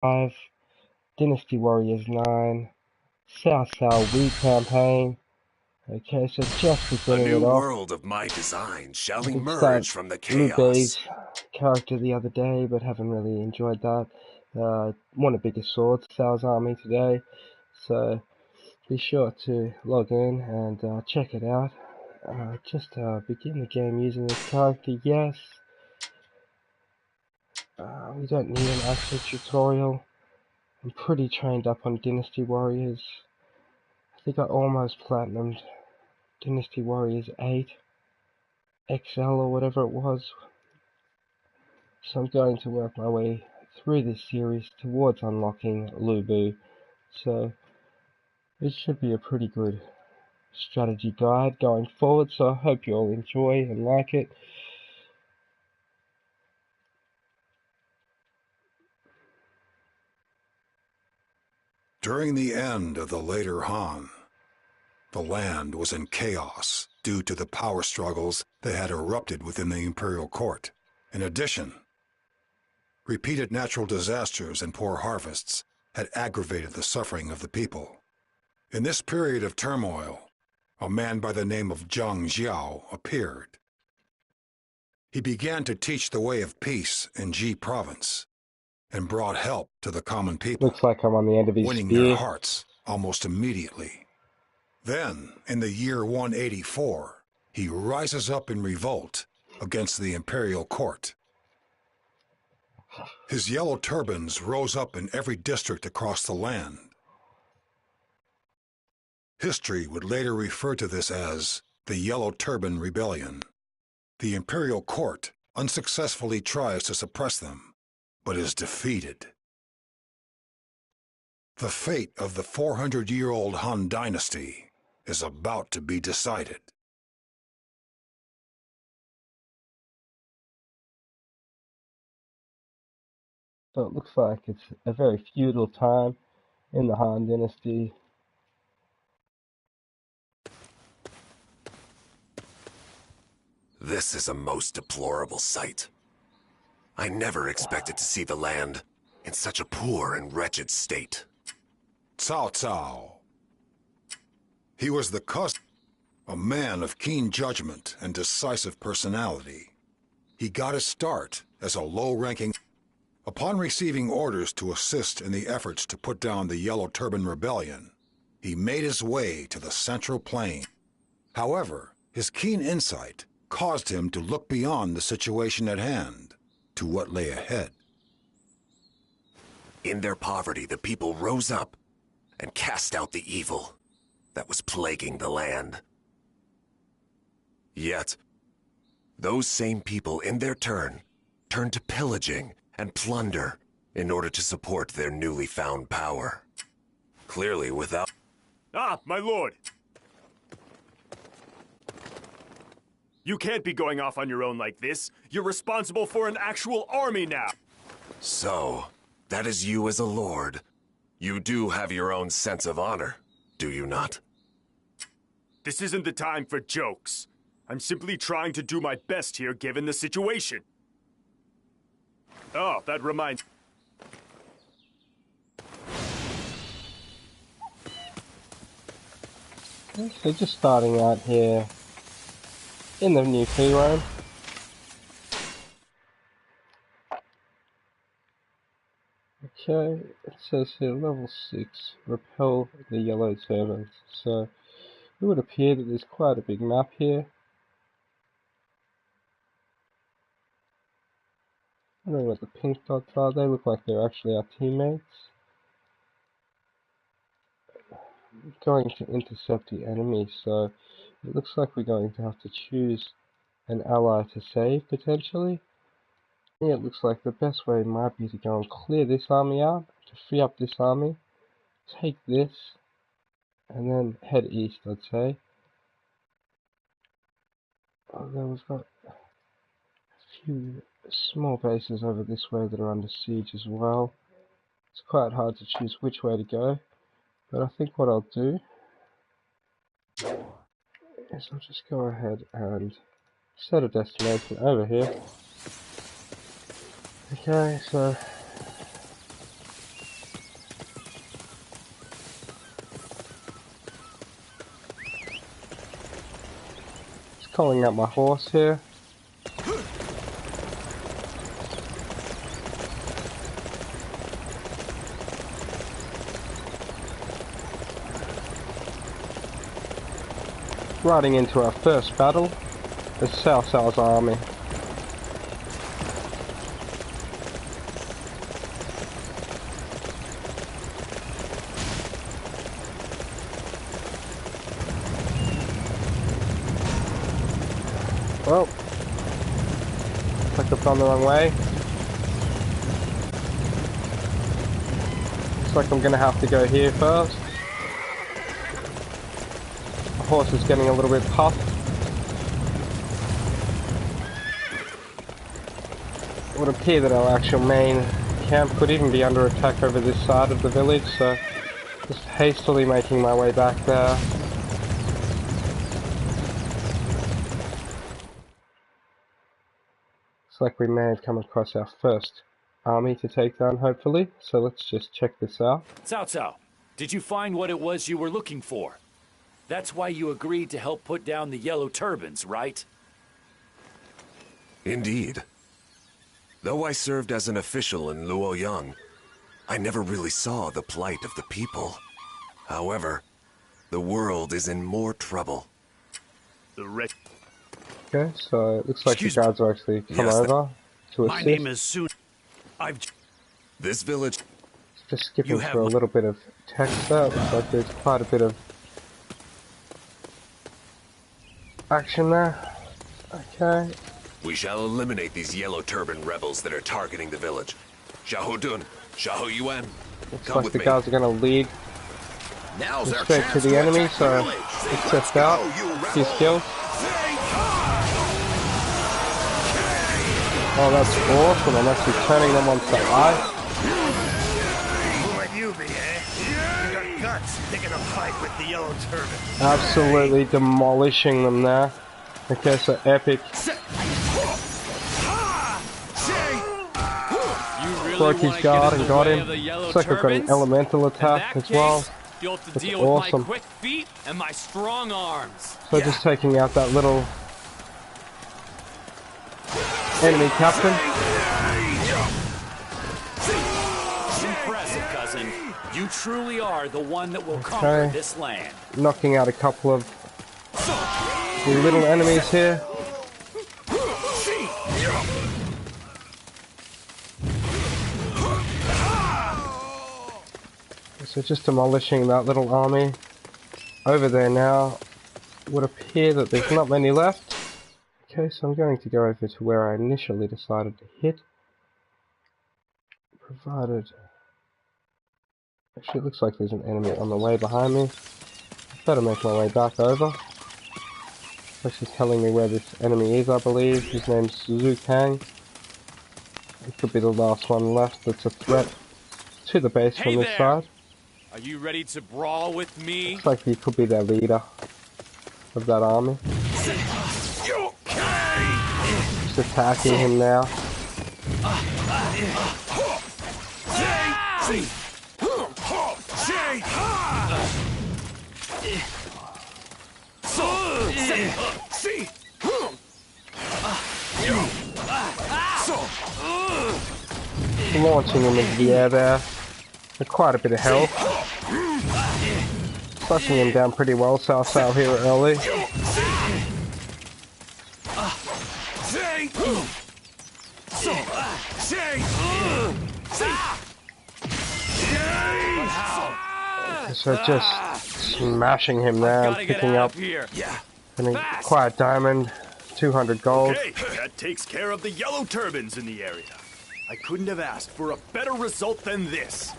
5, Dynasty Warriors 9, Cao Cao Wei Campaign. Okay, so just A beginning new it off. world of my design shall I did start emerge from the Liu Bei's chaos. character the other day, but haven't really enjoyed that. Won a bigger sword, Cao's army today, so be sure to log in and check it out. Just begin the game using this character, yes. We don't need an actual tutorial. I'm pretty trained up on Dynasty Warriors. I think I almost platinumed Dynasty Warriors 8 XL or whatever it was. So I'm going to work my way through this series towards unlocking Lu Bu. So this should be a pretty good strategy guide going forward, so I hope you all enjoy and like it. During the end of the later Han, the land was in chaos due to the power struggles that had erupted within the imperial court. In addition, repeated natural disasters and poor harvests had aggravated the suffering of the people. In this period of turmoil, a man by the name of Zhang Jiao appeared. He began to teach the way of peace in Ji province and brought help to the common people, Looks like I'm on the end of his winning their spear. hearts almost immediately. Then, in the year 184, he rises up in revolt against the imperial court. His yellow turbans rose up in every district across the land. History would later refer to this as the Yellow Turban Rebellion. The imperial court unsuccessfully tries to suppress them, but is defeated. The fate of the 400-year-old Han dynasty is about to be decided. So it looks like it's a very feudal time in the Han Dynasty. This is a most deplorable sight. I never expected to see the land in such a poor and wretched state. Cao Cao. He was the cousin, a man of keen judgment and decisive personality. He got his start as a low-ranking. Upon receiving orders to assist in the efforts to put down the Yellow Turban Rebellion, he made his way to the Central Plain. However, his keen insight caused him to look beyond the situation at hand to what lay ahead. In their poverty, the people rose up and cast out the evil that was plaguing the land. Yet, those same people, in their turn, turned to pillaging and plunder in order to support their newly found power. Clearly without... Ah, my lord! You can't be going off on your own like this. You're responsible for an actual army now! So, that is you as a lord. You do have your own sense of honor, do you not? This isn't the time for jokes. I'm simply trying to do my best here given the situation. Oh, that reminds... So just starting out here in the new P-Rome. Okay, it says here level 6, repel the yellow turbans. So it would appear that there's quite a big map here. I don't know what the pink dots are, they look like they're actually our teammates. Going to intercept the enemy, so it looks like we're going to have to choose an ally to save potentially. Yeah, it looks like the best way might be to go and clear this army out, to free up this army, take this, and then head east, I'd say. Although we've got a few small bases over this way that are under siege as well. It's quite hard to choose which way to go, but I think what I'll do is I'll just go ahead and set a destination over here. Okay, so Calling out my horse here. Riding into our first battle is Cao Cao's army. Well, looks like I've gone the wrong way. Looks like I'm gonna have to go here first. The horse is getting a little bit puffed. It would appear that our actual main camp could even be under attack over this side of the village, so just hastily making my way back there. Looks like we may have come across our first army to take down, hopefully, so let's just check this out. Cao Cao, did you find what it was you were looking for? That's why you agreed to help put down the yellow turbans, right? Indeed. Though I served as an official in Luoyang, I never really saw the plight of the people. However, the world is in more trouble. Okay, so it looks like the guards will actually come over to assist. My name is Sun. This village... Just skipping through a little bit of text there. It looks like there's quite a bit of action there. Okay. We shall eliminate these yellow turban rebels that are targeting the village. Xiahou Xiahou Yuan, Looks come like with the me. guys are going to lead straight to the enemy, so let's test out his skills. Oh, that's awesome. I'm actually turning them on to ice. Who might you be, eh? You got guts picking a fight with the yellow turban. Absolutely demolishing them there. Okay, so epic. Broke his guard and got him. Looks like I've got an elemental attack as well. You'll have to That's deal with awesome. my quick feet and my strong arms. So just taking out that little enemy captain. Impressive, cousin. You truly are the one that will conquer Okay. this land. Knocking out a couple of the little enemies here. So just demolishing that little army. Over there now. It would appear that there's not many left. Okay, so I'm going to go over to where I initially decided to hit. Provided... Actually, it looks like there's an enemy on the way behind me. Better make my way back over. Actually telling me where this enemy is, I believe. His name's Zhu Kang. He could be the last one left that's a threat to the base Hey from this there. side. Are you ready to brawl with me? Looks like he could be their leader of that army. Just attacking him now. Launching him into the air there. With quite a bit of health. Slashing him down pretty well, Cao Cao here early. So just smashing him there and Gotta get picking out up of here. an quiet diamond, 200 gold. Okay, that takes care of the yellow turbans in the area. I couldn't have asked for a better result than this.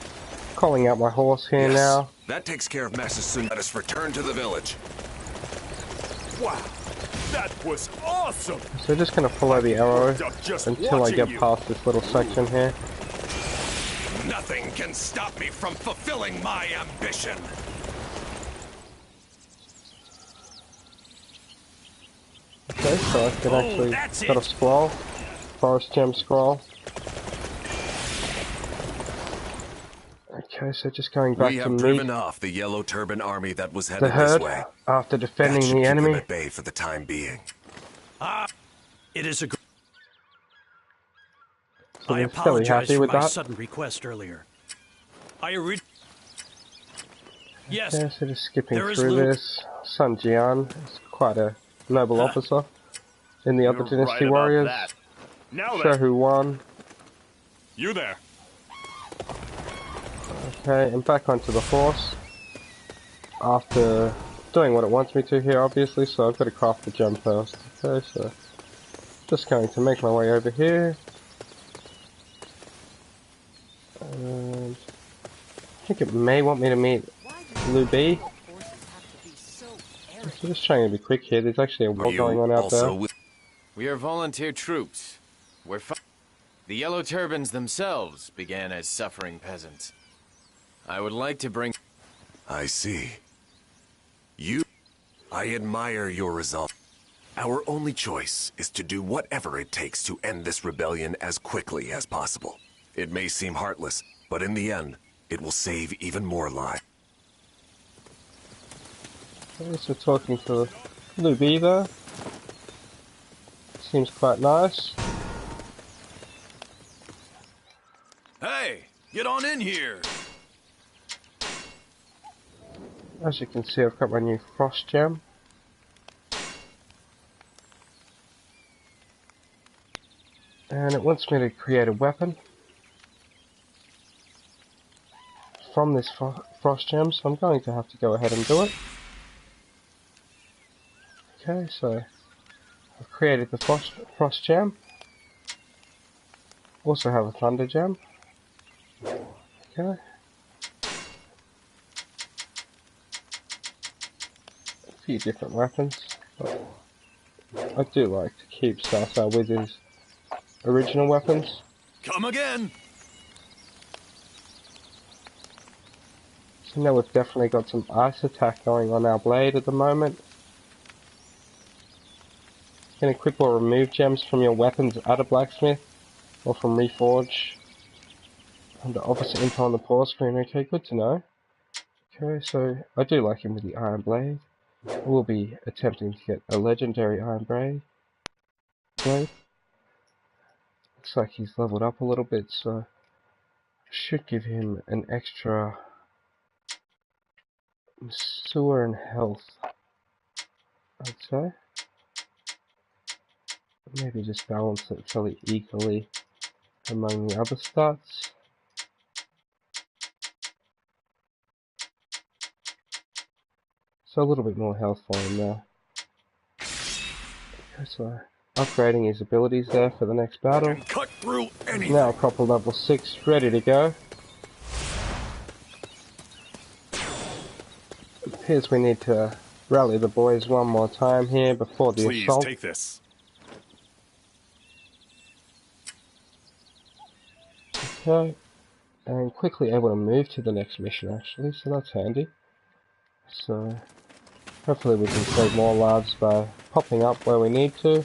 Calling out my horse here now. That takes care of Master Sun. Let us return to the village. Wow, that was awesome! So just gonna follow the arrow Just until I watching get you. past this little section here. Nothing can stop me from fulfilling my ambition. Okay, so I can actually that's got a scroll. Forest gem scroll. Okay, so just going back We to have meet driven off the yellow turban army that was the headed this herd way. after That defending should the keep them enemy. at bay for the time being. It is a. So I they're fairly apologize happy for with my that. sudden request earlier. Yes. Okay, so just skipping There is through little. this. Sun Jian is quite a noble officer in the other You're Dynasty right about Warriors. that. Now Show then, who won. you there. Okay, and back onto the horse. After doing what it wants me to here, obviously, so I've got to craft the gem first. Okay, so just going to make my way over here. And I think it may want me to meet Lu B. So just trying to be quick here. There's actually a war going on out there. We are volunteer troops. The Yellow Turbans themselves began as suffering peasants. I would like to bring... I see. I admire your resolve. Our only choice is to do whatever it takes to end this rebellion as quickly as possible. It may seem heartless, but in the end, it will save even more lives. Okay, so talking to Lu B there. Seems quite nice. Hey, get on in here. As you can see, I've got my new frost gem. And it wants me to create a weapon from this frost gem, so I'm going to have to go ahead and do it. Okay, so I've created the frost gem. Also have a thunder gem. Okay. A few different weapons, but I do like to keep Cao Cao with his original weapons. Come again. So now we've definitely got some ice attack going on our blade at the moment. Can equip or remove gems from your weapons at a blacksmith or from Reforge under officer info on the pause screen. Okay, good to know. Okay, so I do like him with the iron blade. We'll be attempting to get a legendary iron blade. Looks like he's leveled up a little bit, so should give him an extra sewer and health, I'd say. Maybe just balance it fairly equally among the other stats. So a little bit more health for him there. Okay, so upgrading his abilities there for the next battle. Cut through anything. Now a proper level 6 ready to go. It appears we need to rally the boys one more time here before the assault. Please take this. Okay, and quickly able to move to the next mission actually, so that's handy. So hopefully we can save more lives by popping up where we need to.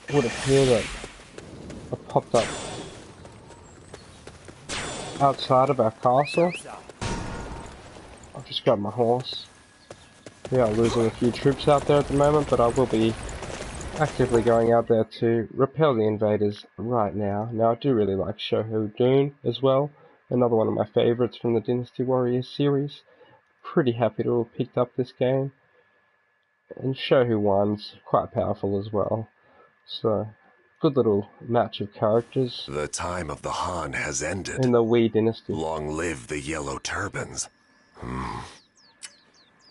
It would appear that I popped up outside of our castle. I've just grabbed my horse. We are losing a few troops out there at the moment, but I will be actively going out there to repel the invaders right now. Now I do really like Shoho Dune as well, another one of my favourites from the Dynasty Warriors series. Pretty happy to have picked up this game. And Shoho 1's quite powerful as well. So, good little match of characters. The time of the Han has ended. In the Wei Dynasty. Long live the Yellow Turbans.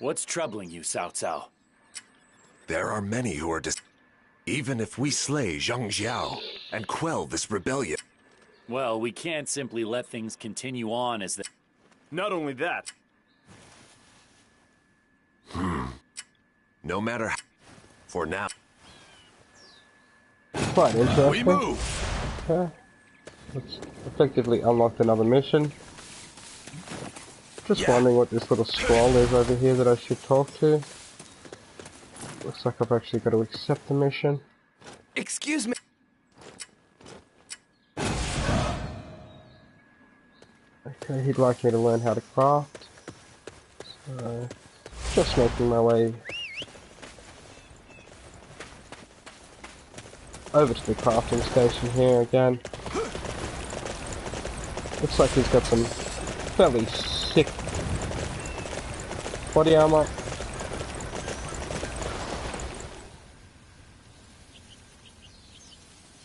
What's troubling you, Cao Cao? There are many who are even if we slay Zhang Jiao and quell this rebellion. Well, we can't simply let things continue on as they... Not only that. No matter how. For now. Quite interesting. We move. Okay. Let's effectively unlock another mission. Just wondering what this little scroll is over here that I should talk to. Looks like I've actually got to accept the mission. Excuse me. Okay, he'd like me to learn how to craft. So, just making my way over to the crafting station here again. Looks like he's got some fairly sick body armor.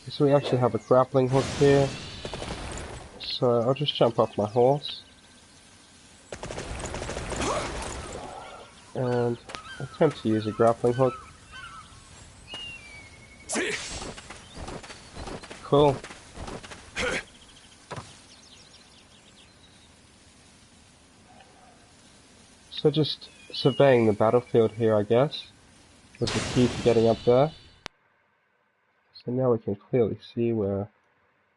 So we actually have a grappling hook here. So I'll just jump off my horse. And attempt to use a grappling hook. Cool. So just surveying the battlefield here, I guess, was the key to getting up there. So now we can clearly see where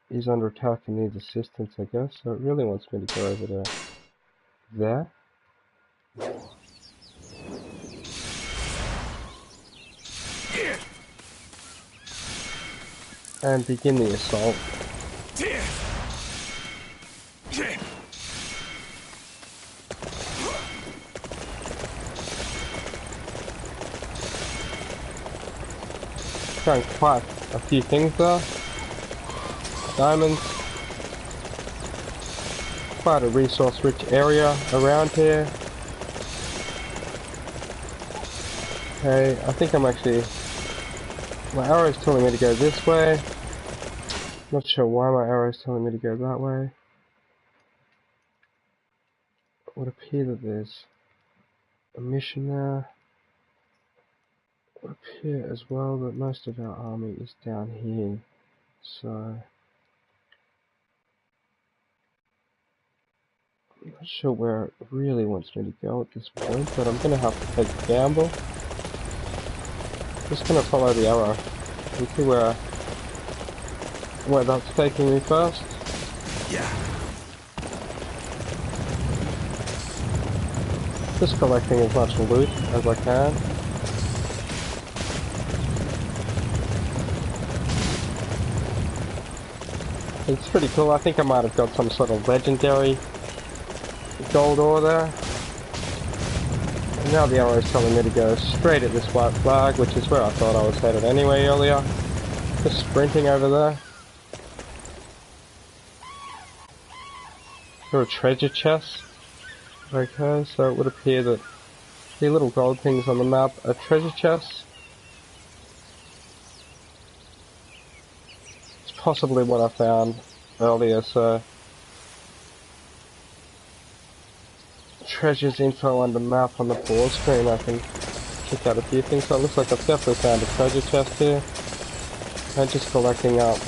he's under attack and needs assistance, I guess. So it really wants me to go over to there. And begin the assault. Found quite a few things there. Diamonds. Quite a resource-rich area around here. Okay, I think I'm actually... My arrow's telling me to go this way. Not sure why my arrow's telling me to go that way. It would appear that there's a mission there. It would appear as well that most of our army is down here. So... I'm not sure where it really wants me to go at this point, but I'm going to have to take a gamble. Just going to follow the arrow and see where that's taking me first. Yeah. Just collecting as much loot as I can. It's pretty cool. I think I might have got some sort of legendary gold ore there. And now the arrow is telling me to go straight at this white flag, which is where I thought I was headed anyway earlier. Just sprinting over there. There are treasure chests. Okay, so it would appear that the little gold things on the map are treasure chests. It's possibly what I found earlier, so... Treasures info on the map on the pause screen, I can check out a few things. So it looks like I've definitely found a treasure chest here. I'm just collecting up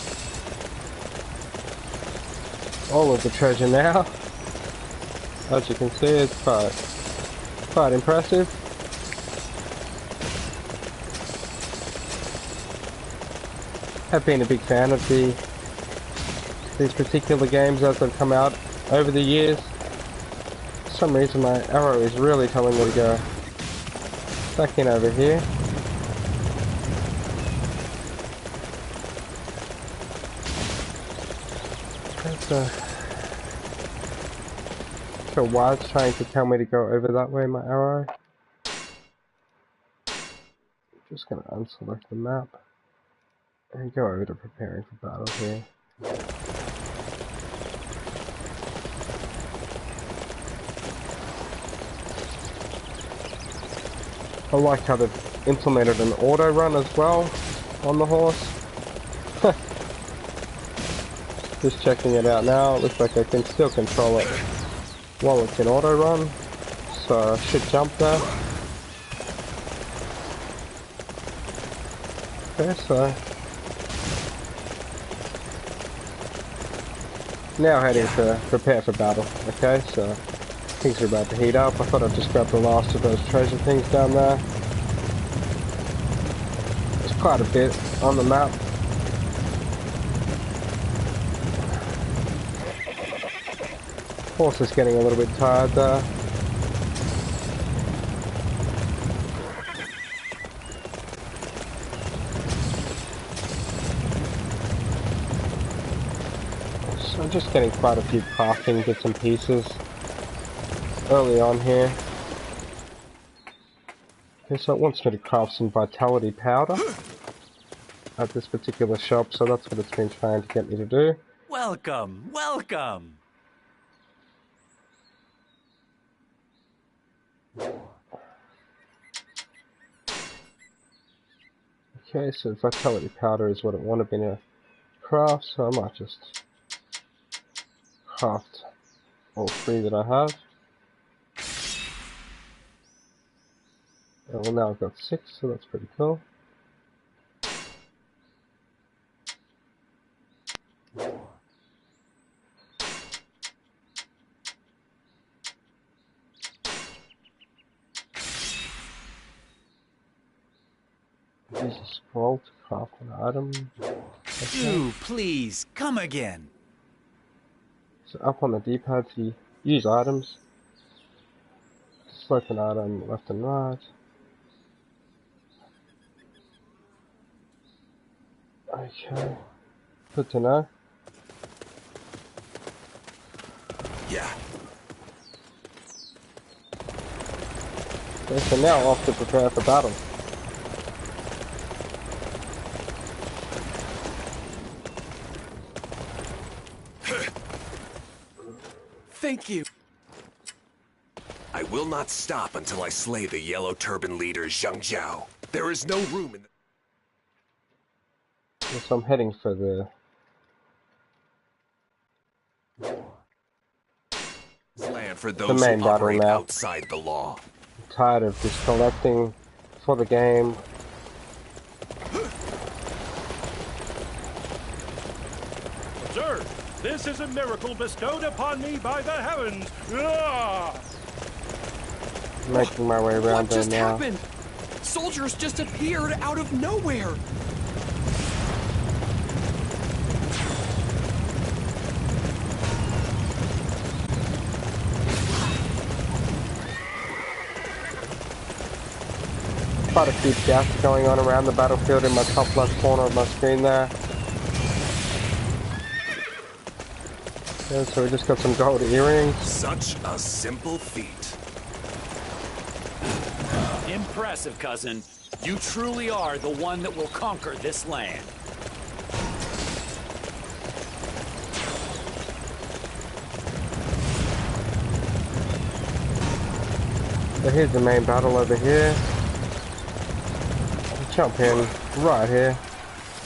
all of the treasure now. As you can see, it's quite impressive. I've been a big fan of these particular games as they've come out over the years. For some reason my arrow is really telling me to go back in over here. So why it's trying to tell me to go over that way, my arrow. Just gonna unselect the map and go over to preparing for battle here. I like how they've implemented an auto run as well on the horse. Just checking it out now, it looks like I can still control it while it's in auto run, so I should jump there. Okay, so now heading to prepare for battle. Okay, so things are about to heat up. I thought I'd just grab the last of those treasure things down there. There's quite a bit on the map. Horse is getting a little bit tired there. So I'm just getting quite a few crafting bits and pieces early on here. Okay, so it wants me to craft some vitality powder. at this particular shop, so that's what it's been trying to get me to do. Welcome, welcome. Okay, so vitality powder is what it wanted me to craft, so I might just craft all 3 that I have. Well, now I've got 6, so that's pretty cool. Use a scroll to craft an item. Do please come again. So up on the D-pad to use items. Select an item left and right. Okay. Good to know. Yeah. Okay, so now off to prepare for battle. Thank you. I will not stop until I slay the Yellow Turban leader Zhang Jiao. There is no room in So I'm heading for this land for those main who battle operate now. outside the law. I'm tired of just collecting for the game. Observe! This is a miracle bestowed upon me by the heavens! Ah! Making my way around What there just now. happened? Soldiers just appeared out of nowhere. Quite a few deaths going on around the battlefield in my top left corner of my screen there. Yeah, so we just got some gold earrings. Such a simple feat. Impressive, cousin. You truly are the one that will conquer this land. So here's the main battle over here. Jump in right here.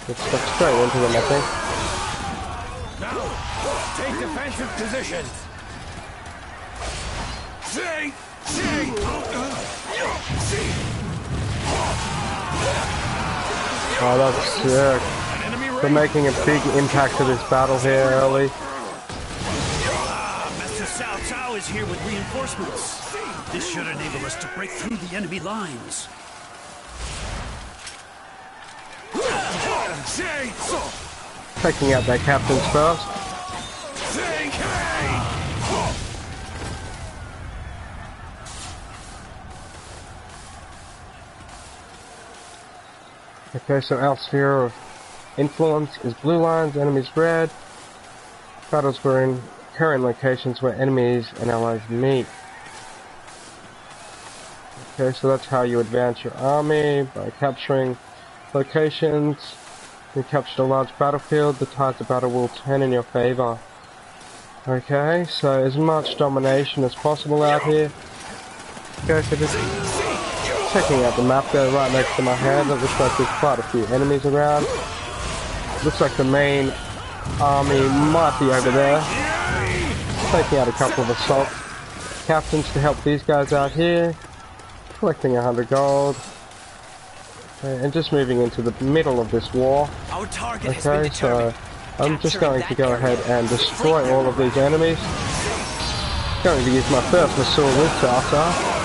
Let's step straight into them, I think. Now, take defensive positions. Oh, that's sick. We're making a big impact to this battle here early. Master Cao Cao is here with reinforcements. This should enable us to break through the enemy lines. Taking out their captains first. Okay, so our sphere of influence is blue lines, enemies red. Battles were in current locations where enemies and allies meet. Okay, so that's how you advance your army, by capturing locations. You captured a large battlefield, the tides of battle will turn in your favor. Okay, so as much domination as possible out here. Okay, so just checking out the map there right next to my head. It looks like there's quite a few enemies around. Looks like the main army might be over there. Taking out a couple of assault captains to help these guys out here. Collecting 100 gold. And just moving into the middle of this war. Our target has Okay, been so determined. I'm just Capturing going to that go area. ahead and destroy all of these enemies. Going to use my first assault with Cao.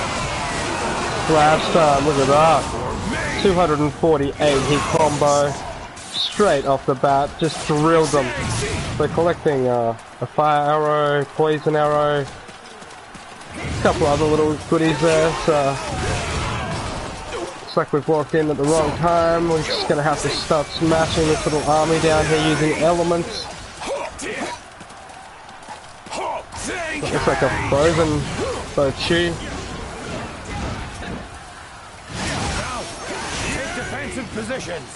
Blast time, look at that. 248 hit combo. Straight off the bat, just drilled them. We're collecting a fire arrow, poison arrow, a couple other little goodies there, so looks like we've walked in at the wrong time. We're just gonna have to start smashing this little army down here using elements. Looks like a frozen Bochi. positions.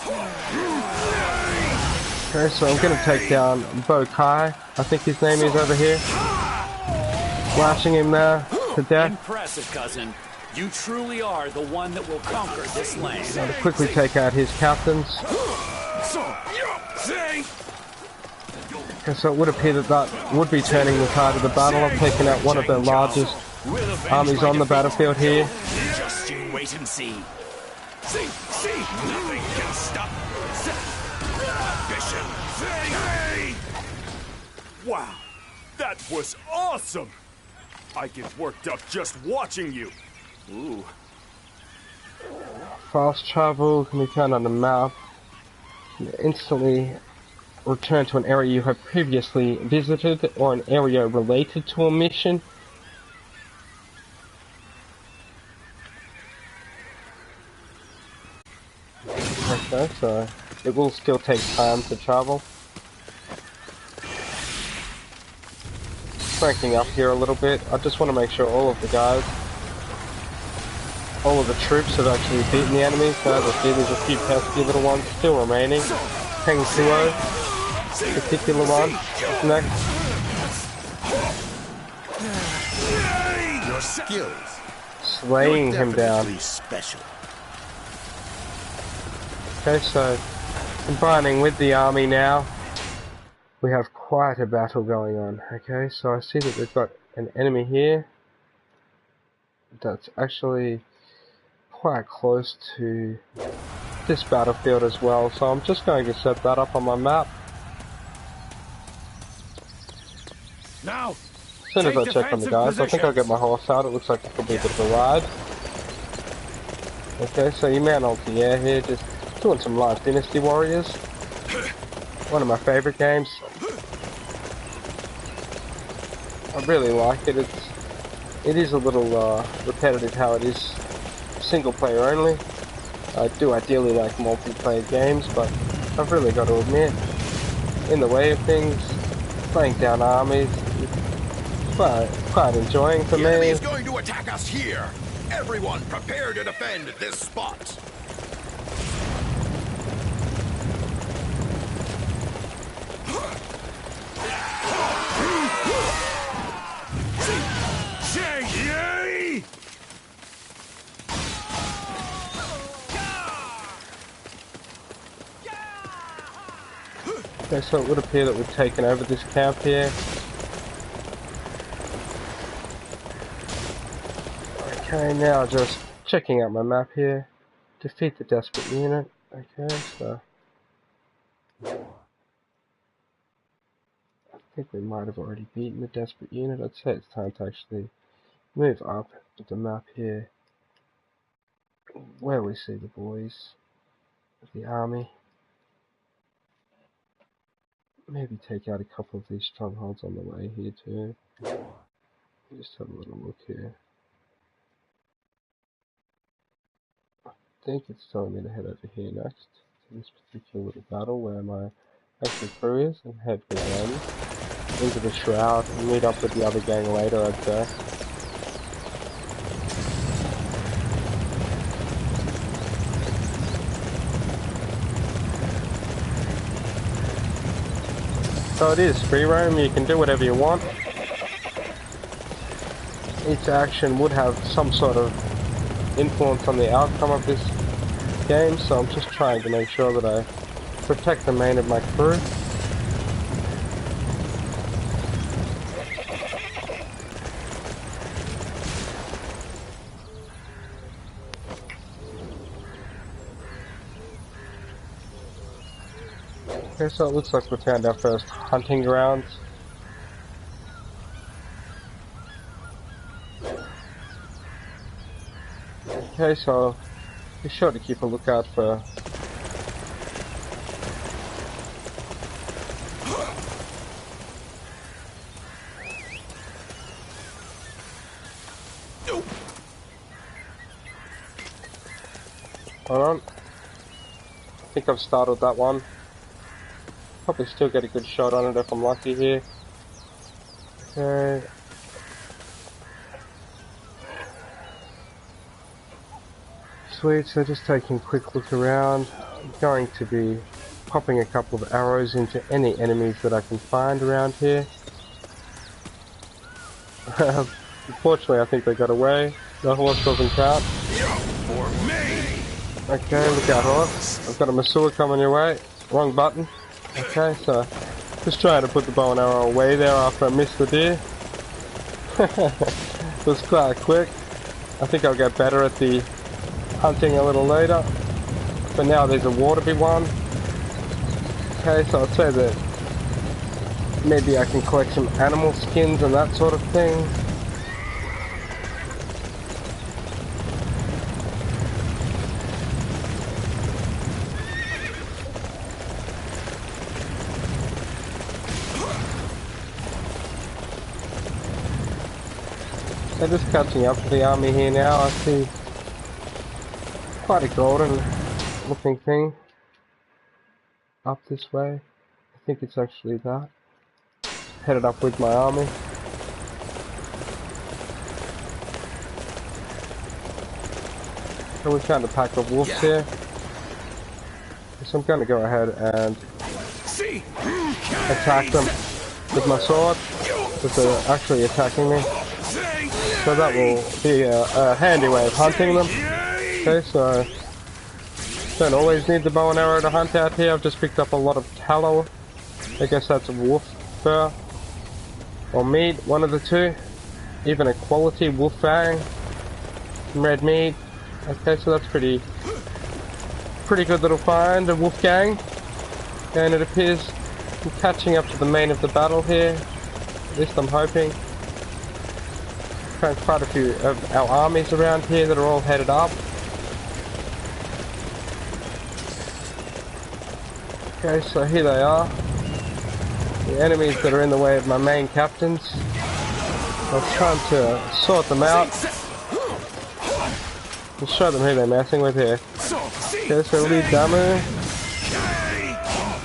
Okay, so I'm gonna take down Bo Kai, I think his name is over here. Slashing him there to death. Impressive, cousin. You truly are the one that will conquer this land. To quickly take out his captains. Okay, so it would appear that that would be turning the tide of the battle. I'm taking out one of the largest armies on the battlefield here. Just you wait and see. See, nothing can stop. Wow, that was awesome! I get worked up just watching you. Ooh. Fast travel can be found on the map. You instantly return to an area you have previously visited or an area related to a mission. Okay, so it will still take time to travel. Cranking up here a little bit. I just want to make sure all of the guys, all of the troops have actually beaten the enemies. So as I see, there's a few pesky little ones still remaining. Heng Tuo, particular one, is next. Your skills. Slaying him down. Special. Okay, so combining with the army now, we have quite a battle going on. Okay, so I see that we've got an enemy here that's actually quite close to this battlefield as well, so I'm just going to set that up on my map. Now, as soon as I check on the guys, I think I'll get my horse out. It looks like it could be a bit of a ride. Okay, so your man Altier here, just doing some live Dynasty Warriors. One of my favorite games. I really like it. It is a little repetitive how it is single player only. I do ideally like multiplayer games, but I've really got to admit, in the way of things, playing down armies, it's quite enjoying for me. The enemy is going to attack us here. Everyone prepare to defend this spot. Okay, so it would appear that we've taken over this camp here. Okay, now just checking out my map here. Defeat the desperate unit. Okay, so I think we might have already beaten the desperate unit. I'd say it's time to actually move up the map here, where we see the boys of the army. Maybe take out a couple of these strongholds on the way here too. Just have a little look here. I think it's telling me to head over here next to this particular little battle where my actual crew is, and head with them into the shroud and meet up with the other gang later, I'd say. So it is free roam, you can do whatever you want. Each action would have some sort of influence on the outcome of this game, so I'm just trying to make sure that I protect the main of my crew. Okay, so it looks like we found our first hunting grounds. Okay, so be sure to keep a lookout for hold on. I think I've startled that one. Probably still get a good shot on it if I'm lucky here. Okay. sweet, so just taking a quick look around. I'm going to be popping a couple of arrows into any enemies that I can find around here. Unfortunately, I think they got away. The horse doesn't count. For me! Okay, look out, horse. I've got a Masua coming your way. Wrong button. Okay, so just trying to put the bow and arrow away there after I missed the deer. It was quite quick. I think I'll get better at the hunting a little later. But now there's a war to be won. Okay, so I'd say that maybe I can collect some animal skins and that sort of thing. So just catching up to the army here now. I see quite a golden looking thing up this way. I think it's actually that. Headed up with my army. So we found a pack of wolves here. So I'm going to go ahead and attack them with my sword, because they're actually attacking me. So that will be a handy way of hunting them. Okay, so don't always need the bow and arrow to hunt out here. I've just picked up a lot of tallow. I guess that's wolf fur or meat, one of the two. Even a quality wolf fang, some red meat. Okay, so that's pretty good little find, a wolf gang. And it appears I'm catching up to the main of the battle here. At least I'm hoping. Found quite a few of our armies around here that are all headed up. Okay, so here they are. The enemies that are in the way of my main captains. I was trying to sort them out. And show them who they're messing with here. Okay, so lead Damu.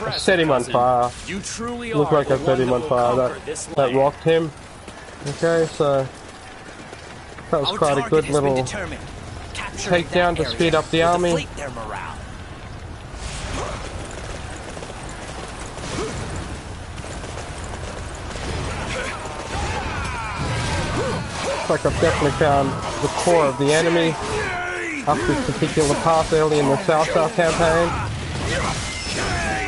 I set him on fire. Looked like I set him on fire. That rocked him. Okay, so that was quite a good little takedown to speed up the army. Looks like I've definitely found the core of the enemy up this particular path early in the Cao Cao campaign.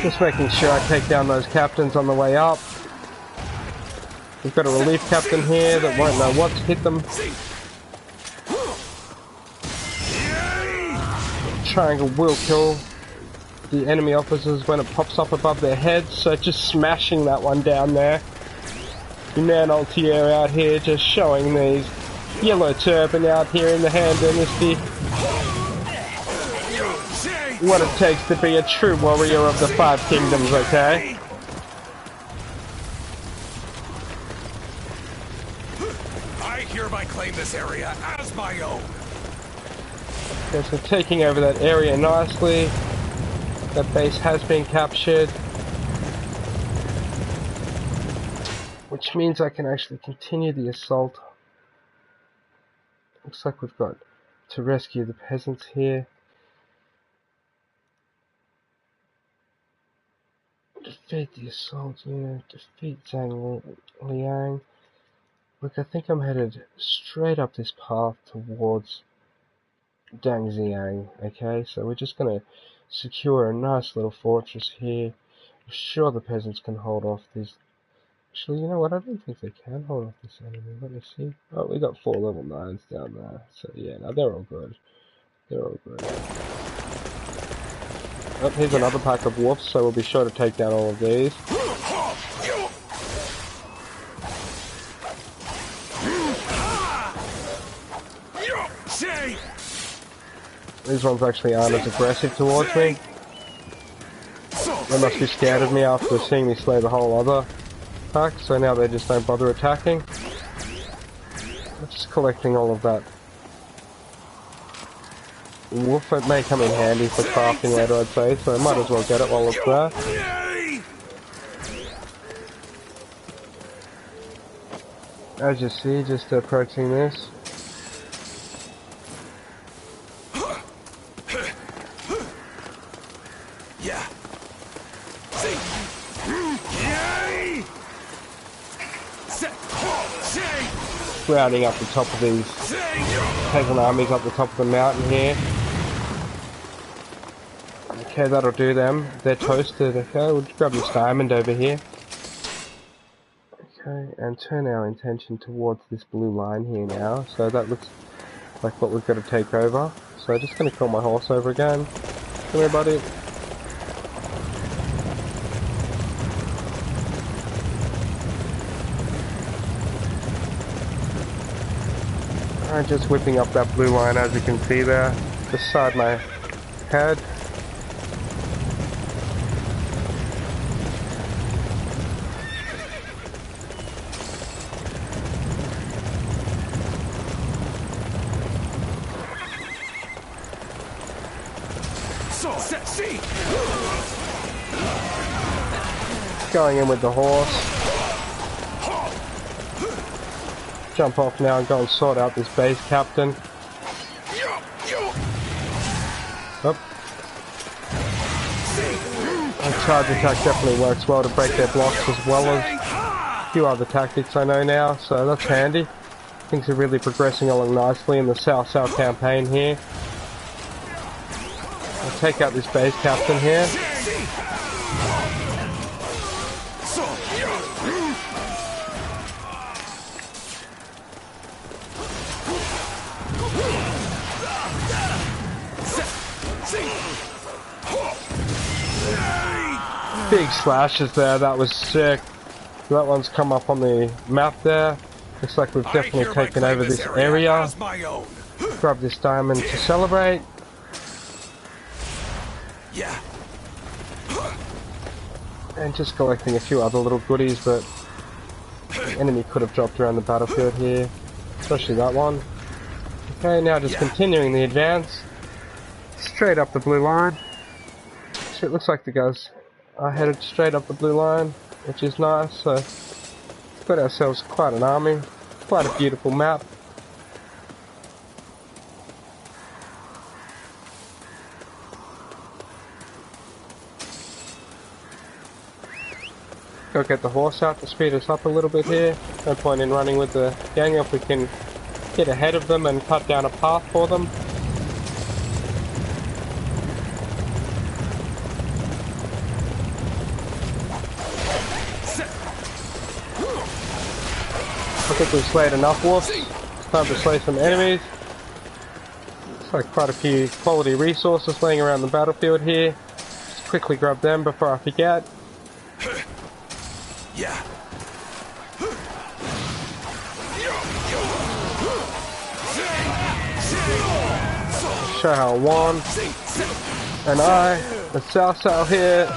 Just making sure I take down those captains on the way up. We've got a relief captain here that won't know what's hit them. Triangle will kill the enemy officers when it pops up above their heads, so just smashing that one down there. Man Altier out here just showing these yellow turban out here in the Han Dynasty what it takes to be a true warrior of the Five Kingdoms, okay? I hereby claim this area as my own. Okay, so taking over that area nicely. That base has been captured. Which means I can actually continue the assault. Looks like we've got to rescue the peasants here. Defeat the assault unit, defeat Zhang Liang. Look, I think I'm headed straight up this path towards Dang Xiang, okay? So we're just going to secure a nice little fortress here. I'm sure the peasants can hold off these. Actually, you know what? I don't think they can hold off this enemy. Let me see. Oh, we got 4 level 9s down there. So yeah, no, they're all good. They're all good. Oh, here's another pack of wolves, so we'll be sure to take down all of these. These ones actually aren't as aggressive towards me. They must be scared of me after seeing me slay the whole other pack, so now they just don't bother attacking. I'm just collecting all of that wolf. It may come in handy for crafting later, I'd say, so I might as well get it while it's there. As you see, just approaching this. rounding up the top of these peasant armies up the top of the mountain here. Okay, that'll do them. They're toasted. Okay, we'll grab this diamond over here. Okay, and turn our intention towards this blue line here now. So that looks like what we've got to take over. So just going to call my horse over again. Come here, buddy. Alright, just whipping up that blue line as you can see there, beside my head. Going in with the horse. Jump off now and go and sort out this base captain. Oh. And charge attack definitely works well to break their blocks, as well as a few other tactics I know now, so that's handy. Things are really progressing along nicely in the Cao Cao campaign here. I'll take out this base captain here. Big slashes there, that was sick. That one's come up on the map there. Looks like we've definitely taken over this area. Grab this diamond to celebrate. Yeah. And just collecting a few other little goodies that the enemy could have dropped around the battlefield here. Especially that one. Okay, now just continuing the advance. Straight up the blue line. So it looks like the guys are headed straight up the blue line, which is nice. So we've got ourselves quite an army, quite a beautiful map. Go get the horse out to speed us up a little bit here. No point in running with the gang if we can get ahead of them and cut down a path for them. I think we've slayed enough wolves. It's time to slay some enemies. Looks like quite a few quality resources laying around the battlefield here. Just quickly grab them before I forget. Yeah. Show how one and I, the Cao Cao here,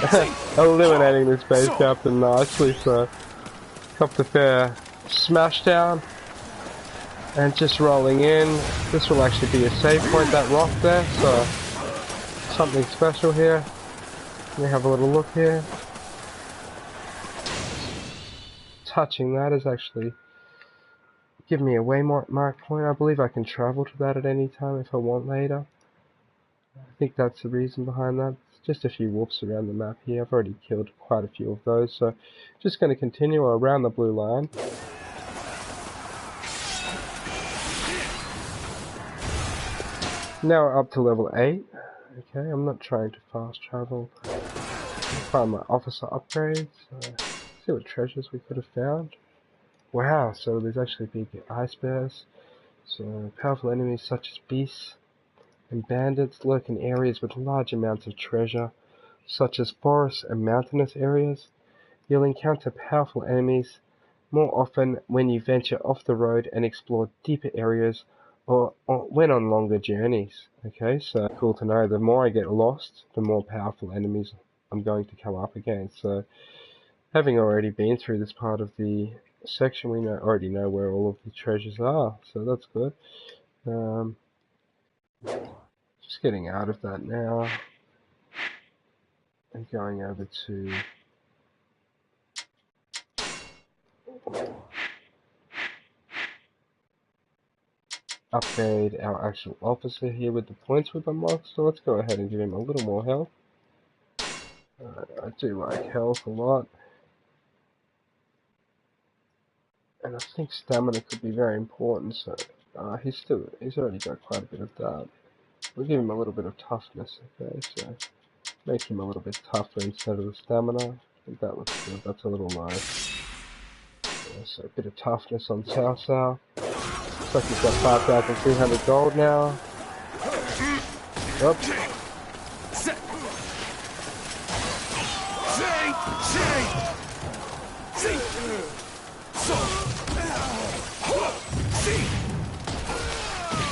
eliminating this base captain nicely. So, copped a fair smashdown and just rolling in. This will actually be a save point, that rock there, so something special here. Let me have a little look here. Touching that is actually giving me a waymark point. I believe I can travel to that at any time if I want later. I think that's the reason behind that. It's just a few wolves around the map here. I've already killed quite a few of those, so just going to continue around the blue line. Now we're up to level 8. Okay, I'm not trying to fast travel. Find my officer upgrades. See what treasures we could have found. Wow, so there's actually big ice bears. So powerful enemies such as beasts and bandits lurk in areas with large amounts of treasure, such as forests and mountainous areas. You'll encounter powerful enemies more often when you venture off the road and explore deeper areas or when on longer journeys. Okay, so cool to know. The more I get lost, the more powerful enemies I'm going to come up against. So having already been through this part of the section, we already know where all of the treasures are, so that's good. Just getting out of that now and going over to upgrade our actual officer here with the points we've unlocked. So let's go ahead and give him a little more health. I do like health a lot. And I think stamina could be very important, so he's already got quite a bit of that. We'll give him a little bit of toughness, okay, so make him a little bit tougher instead of the stamina. I think that looks good, that's a little low. Yeah, so a bit of toughness on Cao Cao. Looks like he's got 5,300 gold now. Oops.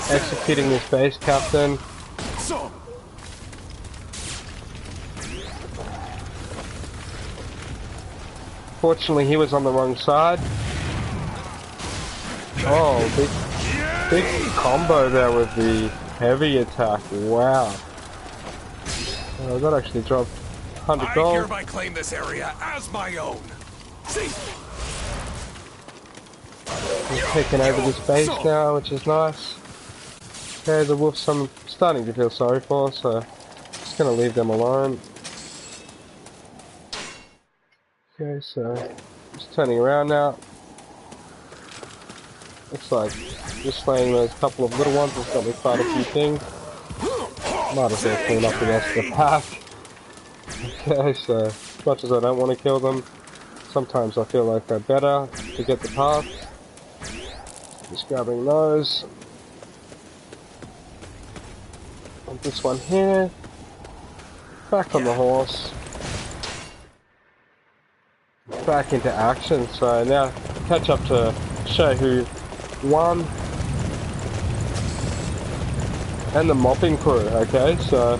Executing this base captain. Fortunately, he was on the wrong side. Oh, big combo there with the heavy attack. Wow. That actually dropped 100 gold. I hereby claim this area as my own. He's taking over this base now, which is nice. Okay, the wolves I'm starting to feel sorry for, so just gonna leave them alone. Okay, so just turning around now. Looks like just slaying those couple of little ones has got me quite a few things. Might as well clean up the rest of the pack. Okay, so as much as I don't want to kill them, sometimes I feel like they're better to get the path. Just grabbing those. And this one here. Back on the horse. Back into action. So now catch up to show who won. And the mopping crew, okay, so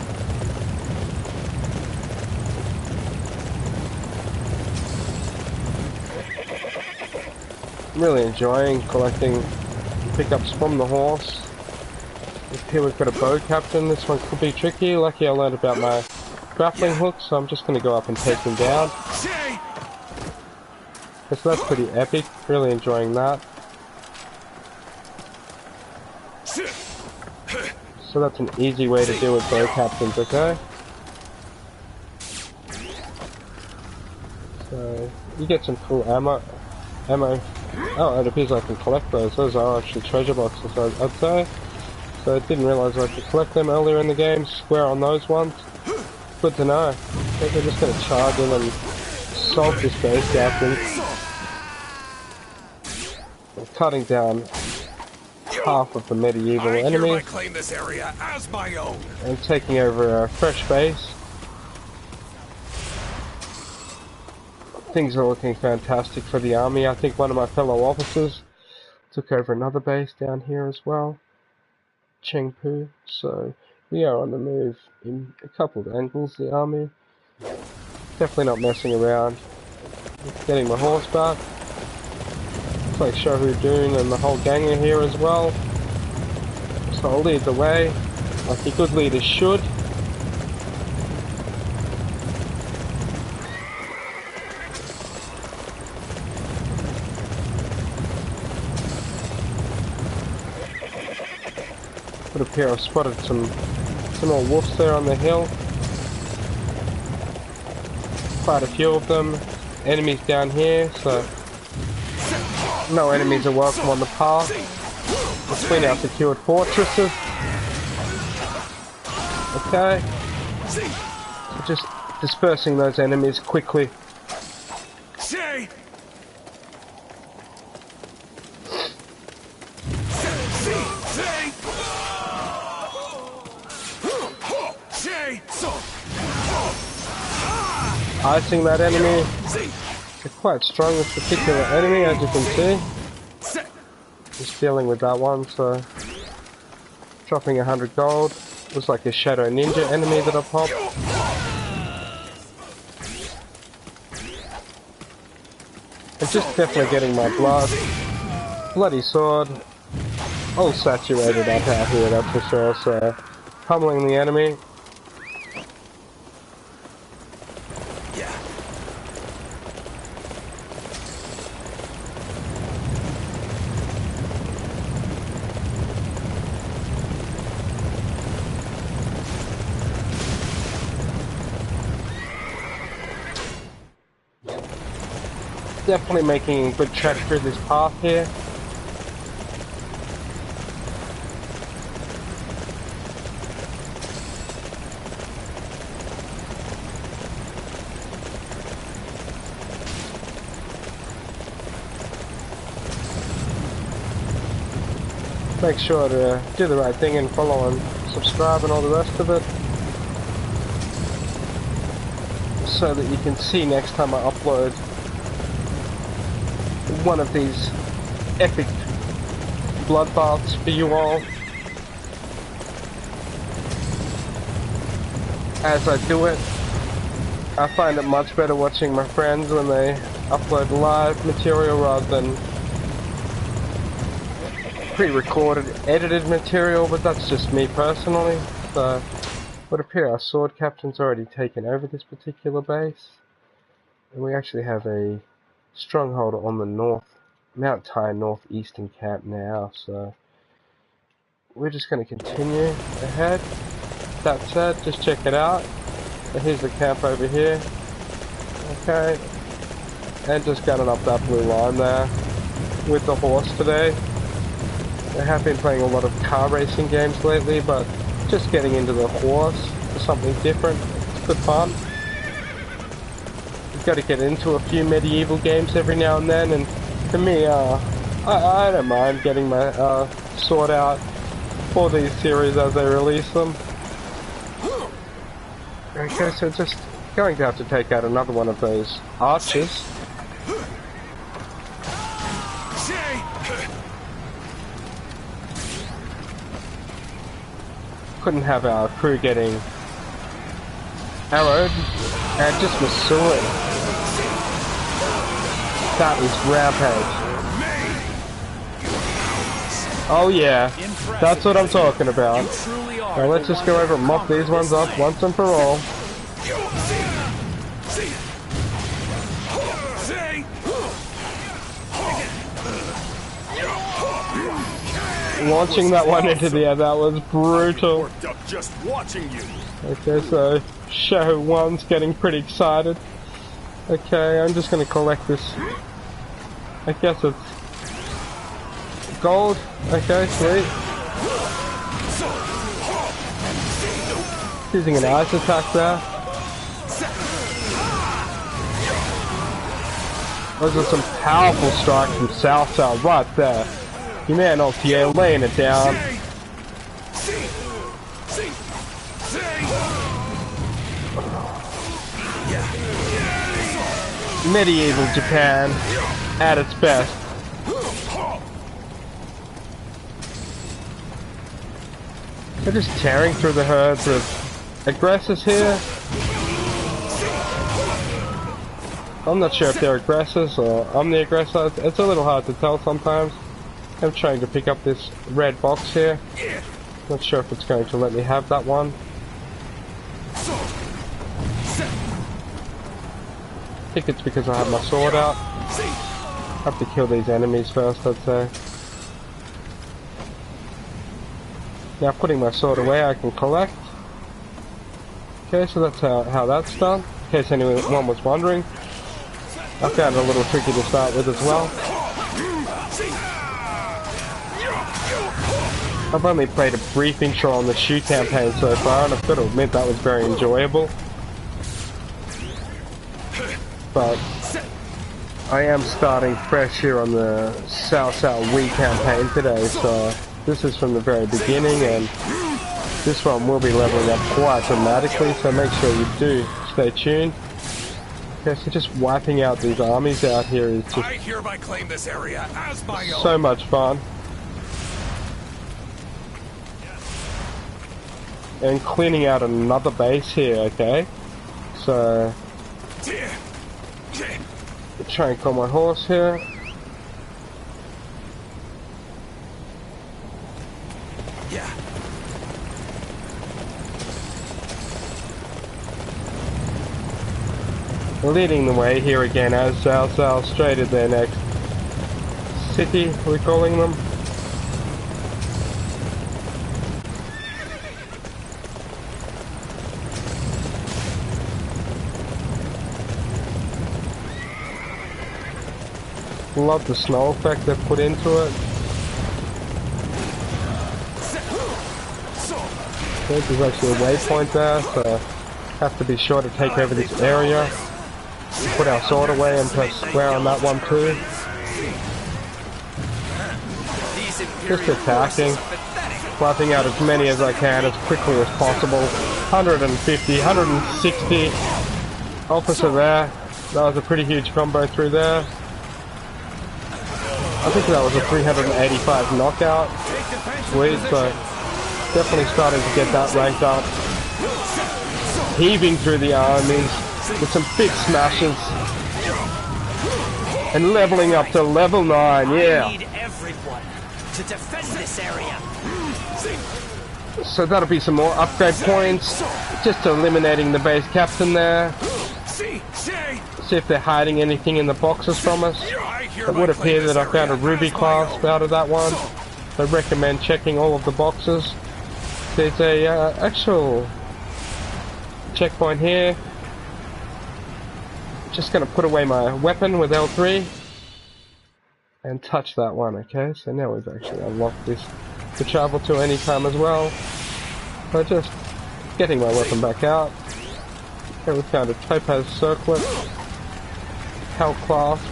I'm really enjoying collecting pickups from the horse. Here we've got a bow captain. This one could be tricky. Lucky I learned about my grappling hook, so I'm just going to go up and take him down. So that's pretty epic. Really enjoying that. So that's an easy way to deal with bow captains, okay? So you get some cool ammo. Oh, it appears I can collect those. Those are actually treasure boxes, I'd say. So I didn't realise I could collect them earlier in the game. Square on those ones. Good to know. I think they're just going to charge in and solve this base captain. I'm cutting down half of the medieval enemy claim this area as my own. And taking over a fresh base. Things are looking fantastic for the army. I think one of my fellow officers took over another base down here as well. Chengpu. So we are on the move in a couple of angles, the army. Definitely not messing around. Getting my horse back. Looks like Shohu Dun and the whole gang are here as well. So I'll lead the way, like a good leader should. Would appear I've spotted some more wolves there on the hill. Quite a few of them. Enemies down here, so no enemies are welcome on the path between our secured fortresses. Okay. So just dispersing those enemies quickly. Icing that enemy. They're quite strong, this particular enemy, as you can see. Just dealing with that one, so dropping 100 gold. Looks like a shadow ninja enemy that I popped. I'm just definitely getting my bloody sword all saturated up out here, that's for sure. So pummeling the enemy. Definitely making a good track through this path here. Make sure to do the right thing and follow and subscribe and all the rest of it, so that you can see next time I upload one of these epic bloodbaths for you all. As I do it, I find it much better watching my friends when they upload live material rather than pre-recorded, edited material, but that's just me personally. So, it would appear our sword captain's already taken over this particular base, and we actually have a stronghold on the Mount Tai northeastern camp now, so we're just going to continue ahead. That said, just check it out. So here's the camp over here. Okay, and just gunning up that blue line there with the horse today. I have been playing a lot of car racing games lately, but just getting into the horse for something different. It's good fun. You've got to get into a few medieval games every now and then, and for me, I don't mind getting my sword out for these series as they release them. Okay, so just going to have to take out another one of those archers. Couldn't have our crew getting arrowed and just Masuing. That is rampage. Oh yeah, that's what I'm talking about. Now let's just go over and mop these ones up once and for all. Launching that one into the air, that was brutal. Just watching you. Okay, so show one's getting pretty excited. Okay, I'm just gonna collect this. I guess it's gold. Okay, sweet. Using an ice attack there. Those are some powerful strikes from Cao right there. You man LTA laying it down. Medieval Japan at its best. They're just tearing through the herds of aggressors here. I'm not sure if they're aggressors or I'm the aggressor. It's a little hard to tell sometimes. I'm trying to pick up this red box here. Not sure if it's going to let me have that one. I think it's because I have my sword out. I have to kill these enemies first, I'd say. Now putting my sword away, I can collect. Okay, so that's how that's done. In case anyone was wondering. I found it a little tricky to start with as well. I've only played a brief intro on the Shu campaign so far, and I've got to admit that was very enjoyable. But I am starting fresh here on the Cao Cao Wei campaign today, so this is from the very beginning, and this one will be leveling up quite dramatically, so make sure you do stay tuned. Okay, so just wiping out these armies out here is just I hereby claim this area as my own. So much fun. And cleaning out another base here, okay? So try and call my horse here. Yeah. Leading the way here again as Cao Cao straight at their next city, we're calling them. Love the snow effect they've put into it. There's actually a waypoint there, so have to be sure to take over this area. Put our sword away and press square on that one too. Just attacking, wiping out as many as I can as quickly as possible. 150, 160. Officer there. That was a pretty huge combo through there. I think that was a 385 knockout. Sweet, so definitely starting to get that ranked up. Heaving through the armies with some big smashes. And leveling up to level 9, yeah. I need everyone to defend this area. So that'll be some more upgrade points. Just eliminating the base captain there. See if they're hiding anything in the boxes from us. It would appear that I found a ruby clasp out of that one. So I recommend checking all of the boxes. There's a actual checkpoint here. Just going to put away my weapon with L3 and touch that one. Okay, so now we've actually unlocked this to travel to any time as well. So just getting my weapon back out. Okay, we found a topaz circlet, Hell clasp.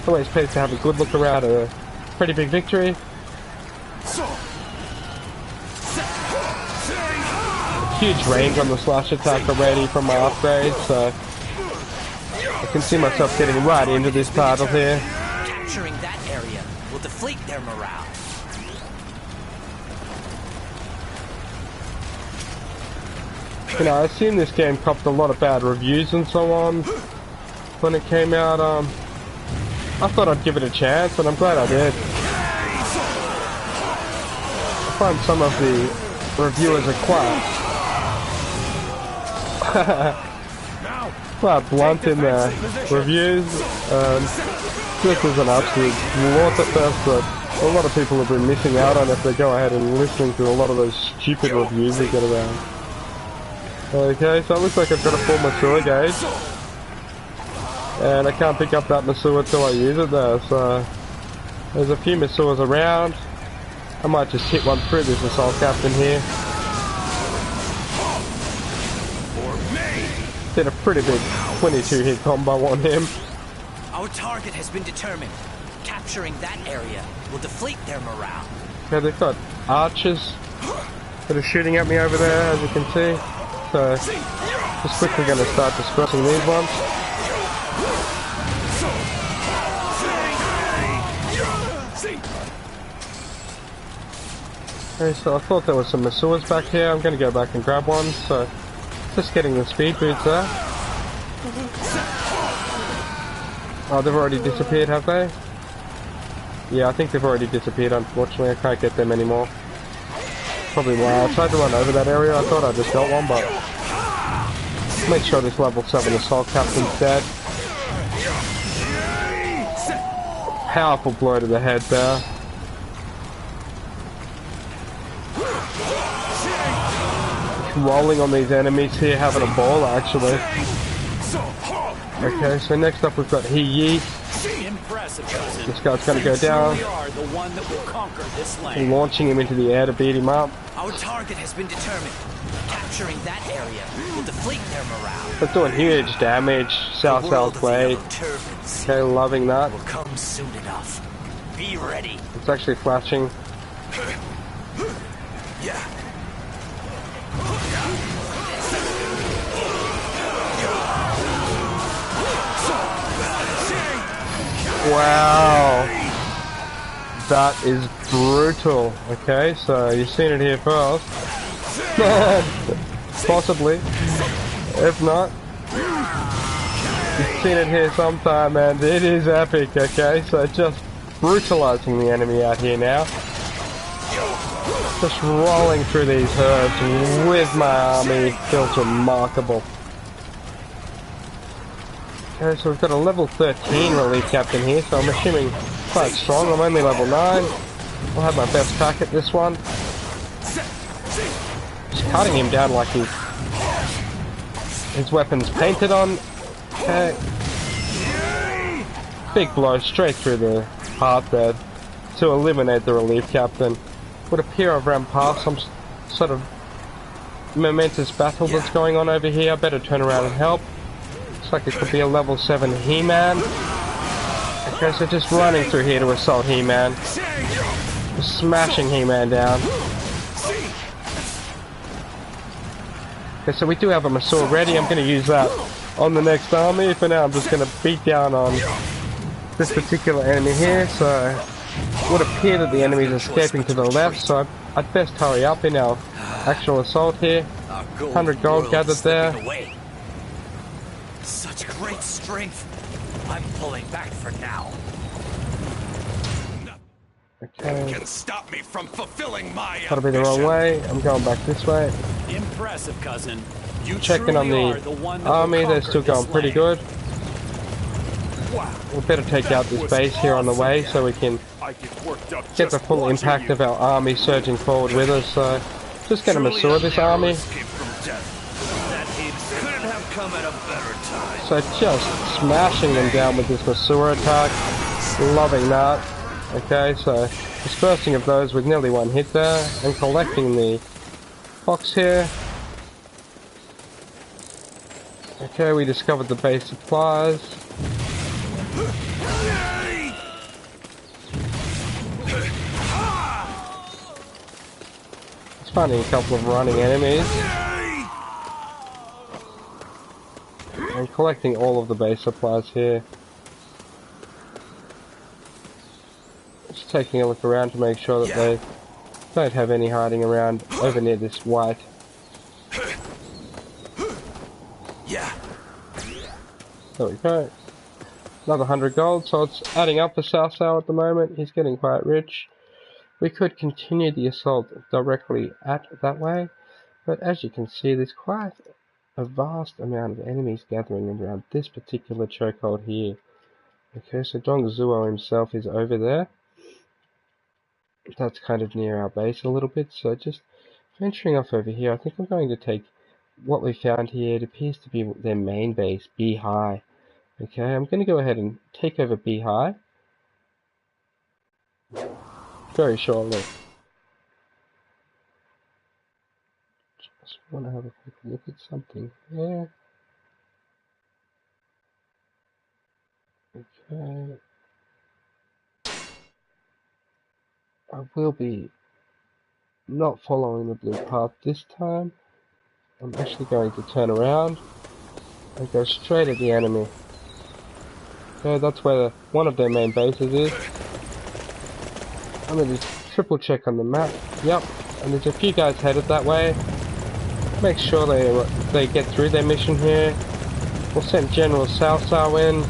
Always pleased to have a good look around a pretty big victory. Huge range on the slash attack already from my upgrade, so I can see myself getting right into this battle here. Capturing that area will deflate their morale. You know, I assume this game copped a lot of bad reviews and so on when it came out. I thought I'd give it a chance, and I'm glad I did. I find some of the reviewers are quite blunt in their reviews. This is an absolute loss at first, but a lot of people have been missing out on it if they go ahead and listening to a lot of those stupid reviews that get around. Okay, so it looks like I've got a full Masua gauge. And I can't pick up that Masua till I use it there, so there's a few Masuas around. I might just hit one through this assault captain here. Did a pretty big 22 hit combo on him. Our target has been determined. Capturing that area will deflate their morale. Okay, they've got archers that are shooting at me over there, as you can see. So, just quickly going to start dispersing these ones. Okay, so I thought there was some Masuas back here. I'm going to go back and grab one. So, just getting the speed boots there. Oh, they've already disappeared, have they? Yeah, I think they've already disappeared, unfortunately. I can't get them anymore. Probably why I tried to run over that area. I thought I just got one, but make sure this level 7 assault captain's dead. Powerful blow to the head there. Rolling on these enemies here, having a ball actually. Okay, so next up we've got He Yi. This guy's going to go down. Launching him into the air to beat him up. Our target has been determined. Capturing that area will deflate their morale. That's doing huge damage. South blade. Okay, loving that. Will come soon enough. Be ready. It's actually flashing. Yeah. Wow, that is brutal. Okay, so you've seen it here first. Possibly. If not, you've seen it here sometime, and it is epic. Okay, so just brutalizing the enemy out here now. Just rolling through these herds with my army feels remarkable. Okay, so we've got a level 13 relief captain here, so I'm assuming quite strong. I'm only level 9. I'll have my best crack at this one. Just cutting him down like his weapon's painted on. Okay. big blow straight through the heart there to eliminate the relief captain. Would appear I've ran past some sort of momentous battle that's going on over here. I better turn around and help. Looks like it could be a level 7 He-Man. Okay, so just running through here to assault He-Man. Just smashing He-Man down. Okay, so we do have a Masur ready. I'm going to use that on the next army. For now, I'm just going to beat down on this particular enemy here. So it would appear that the enemy is escaping to the left, so I'd best hurry up in our actual assault here. 100 gold gathered there. Such great strength. I'm pulling back for now. Okay. Can stop me from fulfilling my Gotta be the wrong way. I'm going back this way. Impressive, cousin. You Checking on the army, they're still going pretty good. We better take out this base here on the way so we can get the full impact of our army surging forward with us. So just gonna Masur this army. So just smashing them down with this Masur attack. Loving that. Okay, so dispersing of those with nearly 1 hit there, and collecting the box here. Okay, we discovered the base supplies. It's finding a couple of running enemies. And collecting all of the base supplies here. Just taking a look around to make sure that they don't have any hiding around over near this white. There we go. Another 100 gold, so it's adding up for Cao Cao at the moment. He's getting quite rich. We could continue the assault directly at that way, but as you can see, there's quite a vast amount of enemies gathering around this particular chokehold here. Okay, so Dong Zuo himself is over there. That's kind of near our base a little bit, so just venturing off over here, I think I'm going to take what we found here. It appears to be their main base, B High. Okay, I'm going to go ahead and take over B High very shortly. Just want to have a quick look at something here. Okay. I will be not following the blue path this time. I'm actually going to turn around and go straight at the enemy. Okay, that's where one of their main bases is. I'm going to just triple check on the map. Yep, and there's a few guys headed that way. Make sure they get through their mission here. We'll send General Cao Cao in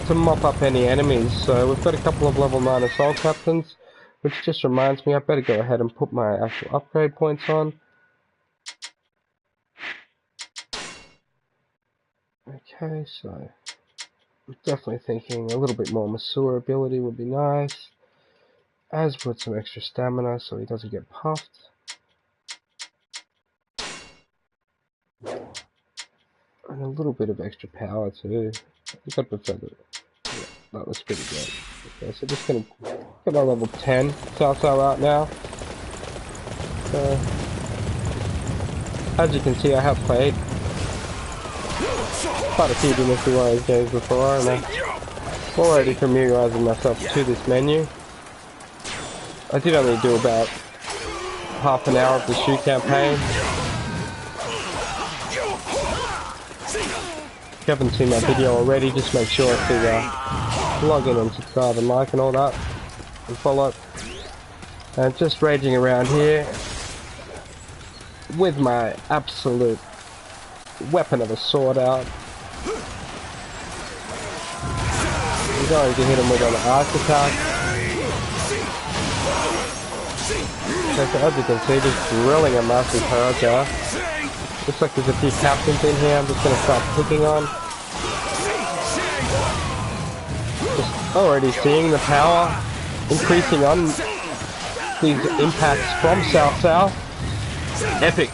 to mop up any enemies. So we've got a couple of level 9 assault captains, which just reminds me I better go ahead and put my actual upgrade points on. Okay, so I'm definitely thinking a little bit more Masur ability would be nice, as would some extra stamina so he doesn't get puffed. And a little bit of extra power too. I think I'd prefer that. Yeah, that looks pretty good. Okay, so just gonna get my level 10 Cao Cao out now. So, as you can see, I have played quite a few Dynasty Warriors games before, and I'm already familiarizing myself to this menu. I did only do about half an hour of the shoot campaign. If you haven't seen my video already, just make sure to log in and subscribe and like and all that, and follow. And just raging around here with my absolute weapon of a sword out. I'm going to hit him with an arc attack. Okay, so as you can see, just drilling a massive character. Looks like there's a few captains in here I'm just going to start picking on. Just already seeing the power increasing on these impacts from Cao Cao. Epic.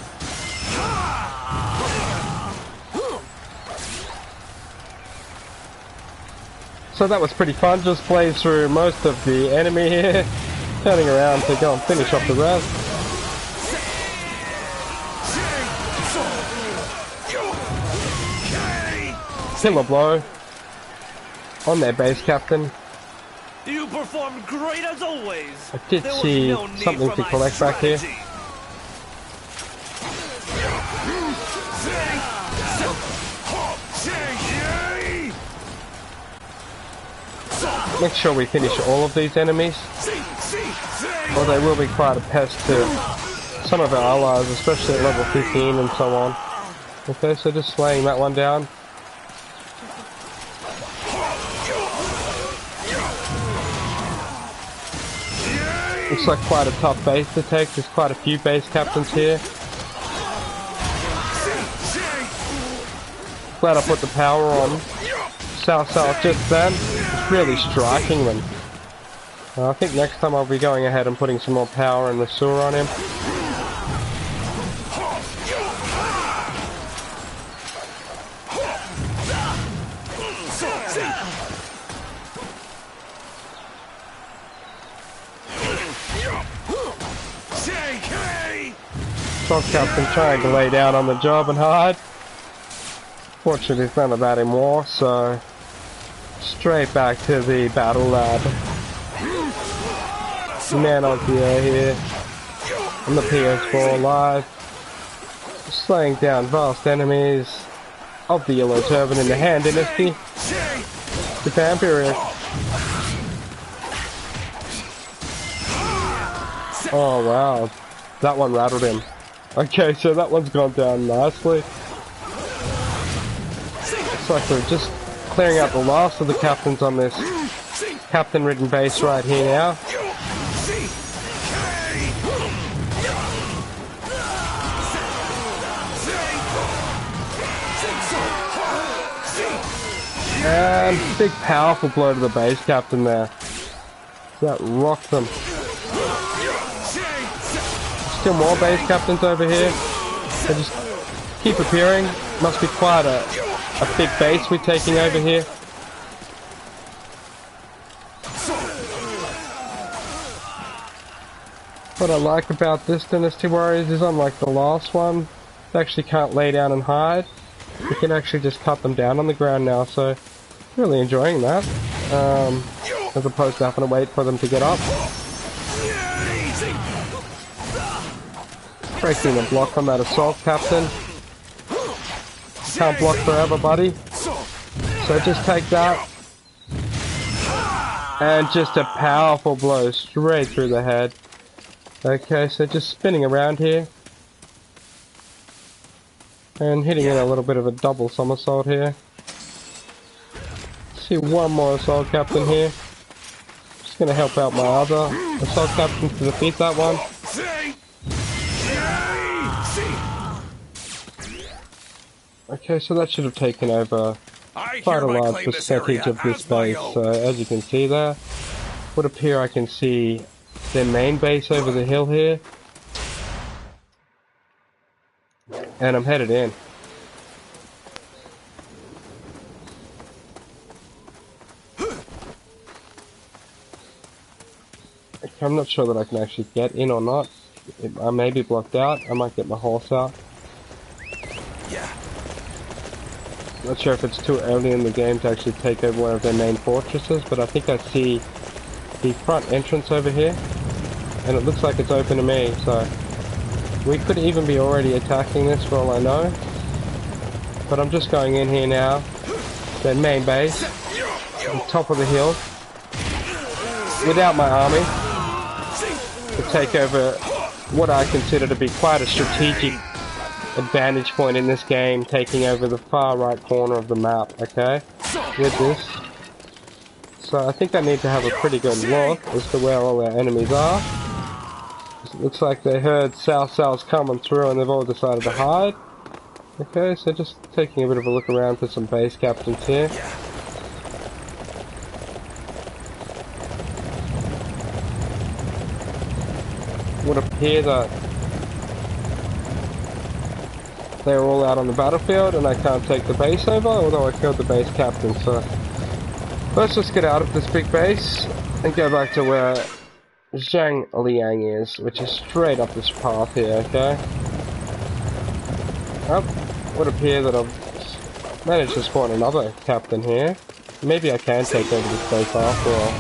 So that was pretty fun, just playing through most of the enemy here, turning around to go and finish off the rest. Killer blow on their base captain. You performed great as always. I did see something to collect back here. Make sure we finish all of these enemies, or they will be quite a pest to some of our allies, especially at level 15 and so on. Okay, so just slaying that one down. Looks like quite a tough base to take. There's quite a few base captains here. Glad I put the power on South just then. It's really striking them. I think next time I'll be going ahead and putting some more power and Resur on him. Top captain trying to lay down on the job and hide. Fortunately, it's none of that anymore, so straight back to the battle lab. Man on PA here on the PS4 live, slaying down vast enemies of the Yellow Turban in the Han Dynasty, Japan period. Oh wow, that one rattled him. Okay, so that one's gone down nicely. Looks like we're just clearing out the last of the captains on this captain-ridden base right here now. And big powerful blow to the base captain there. That rocked them. Still more base captains over here. They just keep appearing. Must be quite a big base we're taking over here. What I like about this Dynasty Warriors is, unlike the last one, they actually can't lay down and hide. You can actually just cut them down on the ground now, so really enjoying that. As opposed to having to wait for them to get up. Breaking the block on that assault captain. Can't block forever, buddy. So just take that. And just a powerful blow straight through the head. Okay, so just spinning around here. And hitting in a little bit of a double somersault here. See one more assault captain here. Just gonna help out my other assault captain to defeat that one. Okay, so that should have taken over quite a large percentage of this base. So as you can see there, would appear I can see their main base over the hill here. And I'm headed in. Okay, I'm not sure that I can actually get in or not. I may be blocked out. I might get my horse out. Not sure if it's too early in the game to actually take over one of their main fortresses, but I think I see the front entrance over here, and it looks like it's open to me, so we could even be already attacking this for all I know. But I'm just going in here now, their main base, on the top of the hill, without my army, to take over what I consider to be quite a strategic advantage point in this game, taking over the far right corner of the map, okay, with this. So I think I need to have a pretty good look as to where all our enemies are. It looks like they heard South's coming through and they've all decided to hide. Okay, so just taking a bit of a look around for some base captains here. Would appear that they're all out on the battlefield and I can't take the base over, although I killed the base captain, so Let's just get out of this big base and go back to where Zhang Liang is, which is straight up this path here, okay? Oh, would appear that I've managed to spawn another captain here. Maybe I can take over this base after all.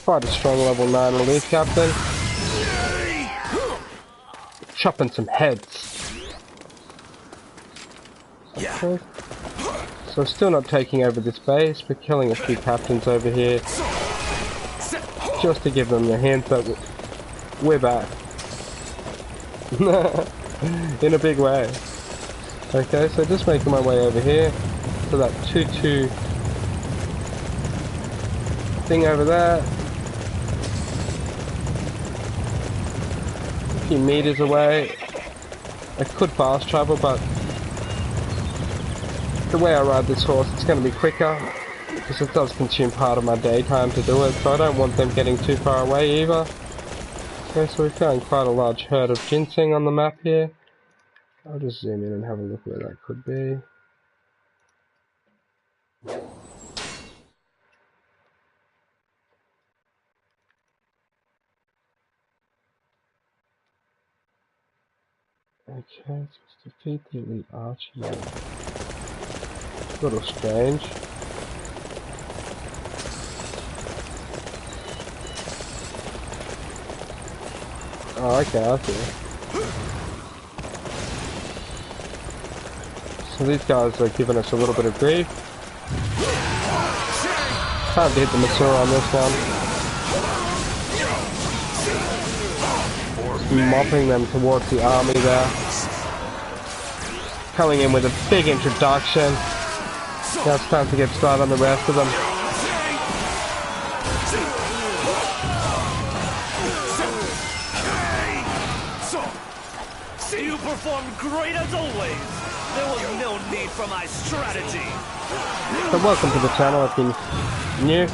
Quite a strong level 9 elite captain. Chopping some heads. Okay. So still not taking over this base, but killing a few captains over here. Just to give them the hint that we're back. In a big way. Okay, so just making my way over here to that 2-2 thing over there. A few meters away. I could fast travel, but the way I ride this horse, it's going to be quicker, because it does consume part of my daytime to do it, so I don't want them getting too far away either. Okay, so we found quite a large herd of ginseng on the map here. I'll just zoom in and have a look where that could be. Okay, so let's defeat the elite archer. A little strange. Oh, okay, I see. So these guys are giving us a little bit of grief. Time to hit the mature on this one. Mopping them towards the army there. Coming in with a big introduction. Now it's time to get started on the rest of them. You performed great as always. There was no need for my strategy. So welcome to the channel if you're new.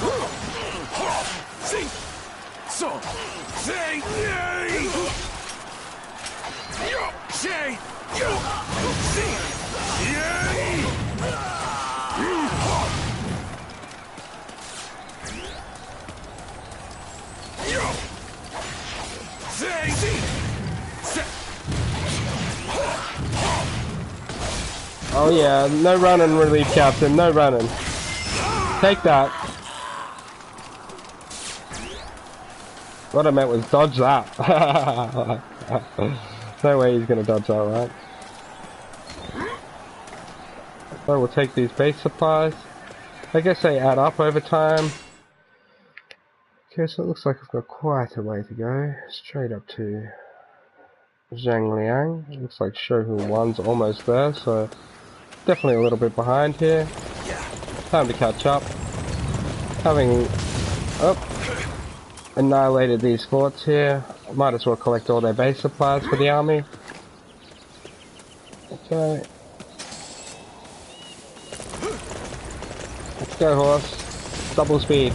Oh yeah, no running, relief captain, no running. Take that. What I meant was dodge that. No way he's gonna dodge that, right? So we'll take these base supplies. I guess they add up over time. Okay, so it looks like I've got quite a way to go. Straight up to Zhang Liang. It looks like Shogun 1's almost there, so definitely a little bit behind here. Time to catch up. Having annihilated these forts here, I might as well collect all their base supplies for the army. Okay. Let's go, horse. Double speed.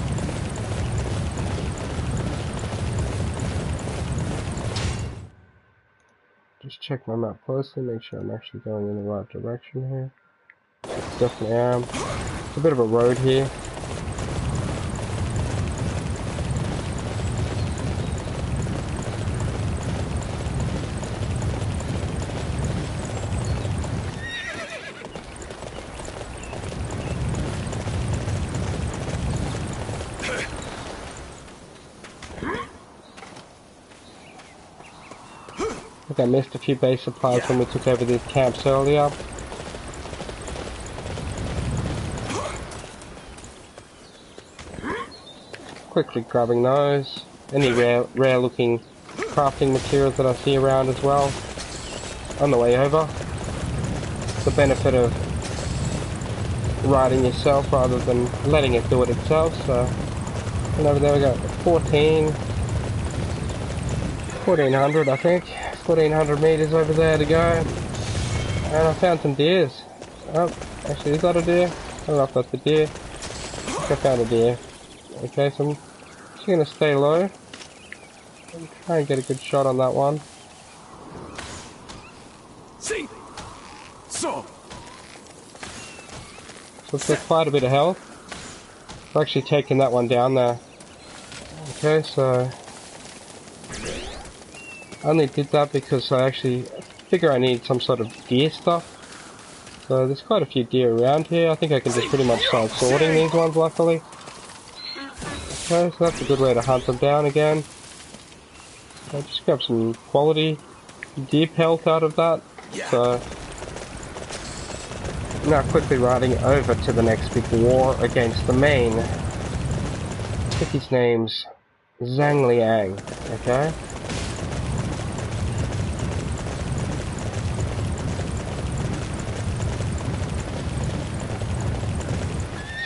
Just check my map closely, make sure I'm actually going in the right direction here. Definitely am. It's a bit of a road here. I think I missed a few base supplies when we took over these camps earlier. Quickly grabbing those. Any rare looking crafting materials that I see around as well. On the way over. The benefit of riding yourself rather than letting it do it itself. So, and over there we got 1400 I think. 1400 meters over there to go. And I found some deers. Oh, actually is that a deer? I don't know if that's a deer. I think I found a deer. Okay, so I'm just going to stay low. Try and get a good shot on that one. See. So it's got quite a bit of health. I've actually taken that one down there. Okay, so I only did that because I actually figure I need some sort of deer stuff. So there's quite a few deer around here. I think I can just pretty much start sorting these ones, luckily. Okay, so that's a good way to hunt them down again. I'll just grab some quality deer pelt out of that. So now quickly riding over to the next big war against the main. I think his name's Zhang Liang, okay?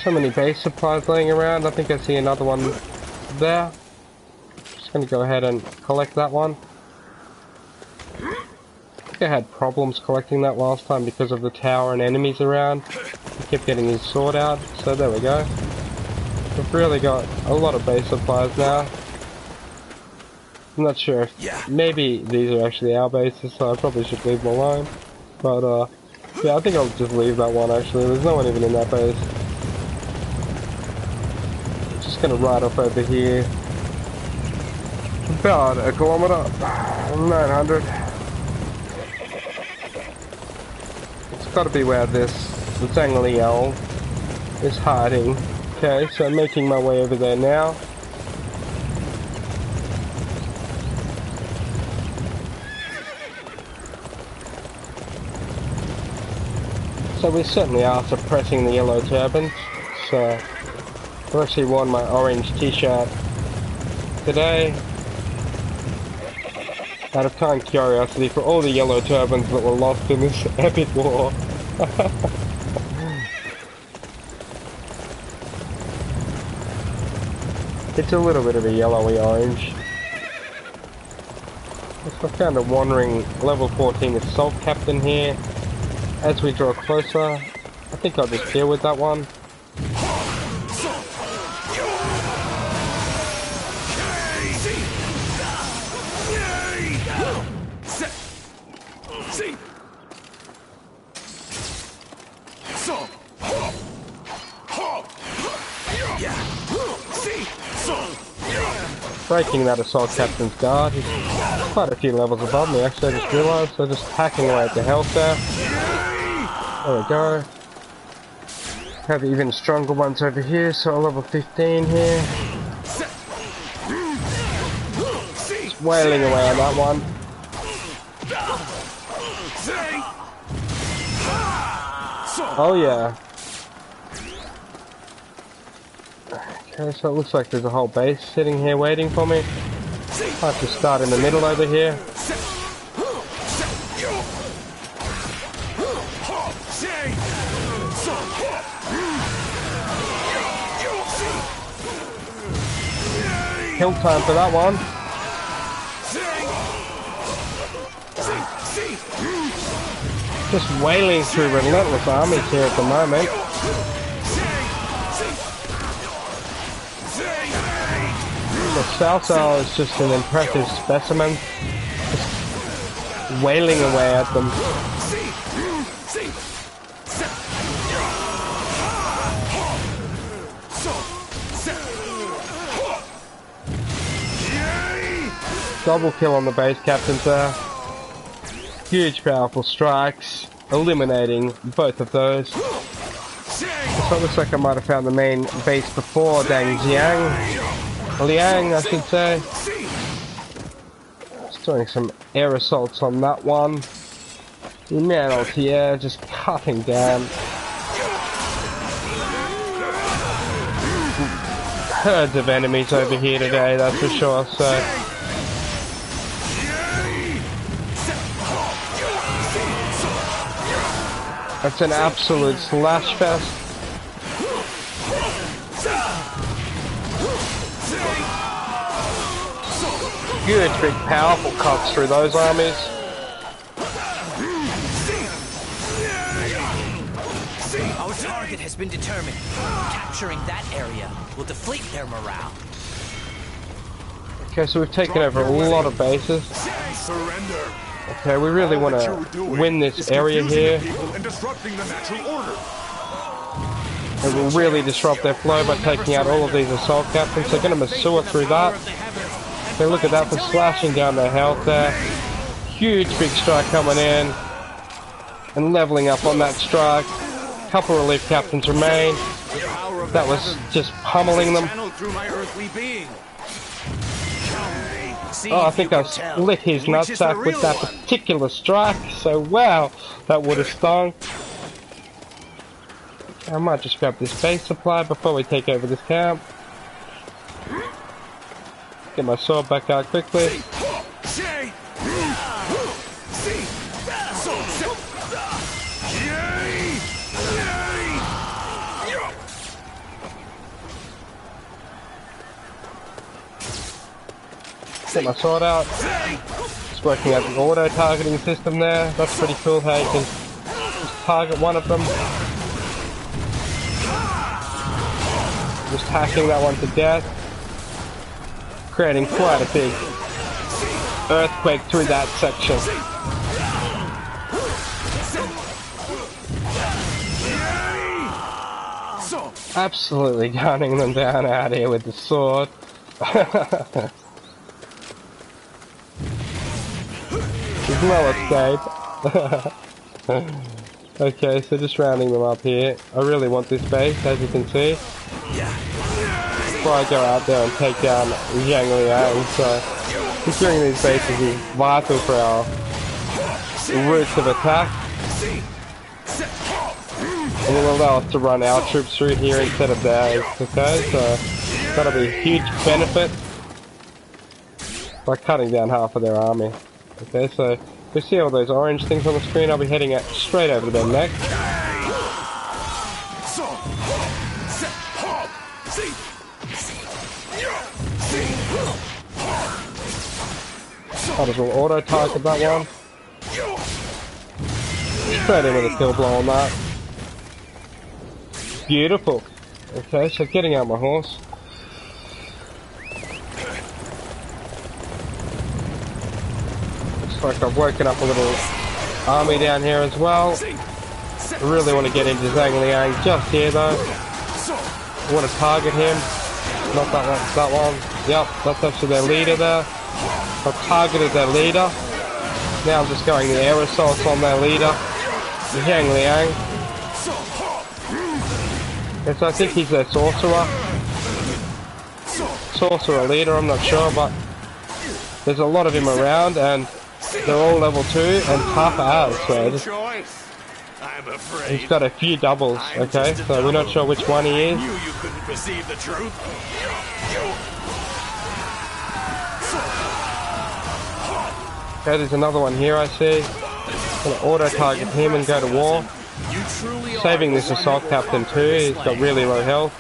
So many base supplies laying around. I think I see another one there. Just gonna go ahead and collect that one. I think I had problems collecting that last time because of the tower and enemies around. He kept getting his sword out, so there we go. We've really got a lot of base supplies now. I'm not sure if maybe these are actually our bases, so I probably should leave them alone. But yeah, I think I'll just leave that one actually. There's no one even in that base. Just gonna ride up over here. About a kilometer, 900. It's got to be where this Zhang Liao is hiding. Okay, so I'm making my way over there now. So we certainly are suppressing the yellow turbans. So I've actually worn my orange t-shirt today out of kind curiosity for all the yellow turbans that were lost in this epic war. It's a little bit of a yellowy orange. I found a wandering level 14 assault captain here. As we draw closer, I think I'll just deal with that one. Breaking that assault captain's guard. He's quite a few levels above me actually, I just realised. So just hacking away at the health there. There we go. Have even stronger ones over here, so level 15 here. Just wailing away on that one. Oh yeah. Okay, so it looks like there's a whole base sitting here waiting for me. I have to start in the middle over here. Kill time for that one. Just wailing through relentless armies here at the moment. The Cao Cao is just an impressive specimen. Just wailing away at them. Double kill on the base captains there. Huge powerful strikes, eliminating both of those. So it looks like I might have found the main base before Liang, I should say. Just doing some air assaults on that one. Man Altier just cutting down. Herds of enemies over here today, that's for sure, so. That's an absolute slash fest. Good big powerful cuts through those armies. Our target has been determined. Capturing that area will deflate their morale. Okay, so we've taken over a lot of bases. Surrender. Okay, we really want to win this area here. And disrupting the natural order. It will really disrupt their flow by taking out all of these assault captains. They're going to Masua through that. Okay, look at that for slashing down their health there. Huge big strike coming in. And leveling up on that strike. Couple relief captains remain. That was just pummeling them. Oh, I think I split his nutsack with that particular strike. So wow, that would have stung. I might just grab this base supply before we take over this camp. Get my sword back out quickly. Get my sword out. Just working out the auto targeting system there. That's pretty cool how you can just target one of them. Just hacking that one to death. Creating quite a big earthquake through that section. Absolutely gunning them down out here with the sword. There's no escape. Okay, so just rounding them up here. I really want this base, as you can see. Before I go out there and take down Zhang Liang, so securing these bases is vital for our routes of attack. And will allow us to run our troops through here instead of theirs, okay? So that'll be a huge benefit by cutting down half of their army. Okay, so we see all those orange things on the screen. I'll be heading out straight over to them next. Might as well auto target that one. Straight in with a kill blow on that. Beautiful. Okay, so getting out my horse. Looks like I've woken up a little army down here as well. I really want to get into Zhang Liang just here though. I want to target him. Not that one, that one. Yep, that's actually their leader there. I've targeted their leader. Now I'm just going the air assaults on their leader, Zhang Liang. Yes, I think he's their sorcerer. Sorcerer leader, I'm not sure, but there's a lot of him around and they're all level 2 and tough as, so he's got a few doubles, okay, so we're not sure which one he is. Okay, there's another one here I see. I'm gonna auto target him and go to war. Saving this assault captain too, he's got really low health.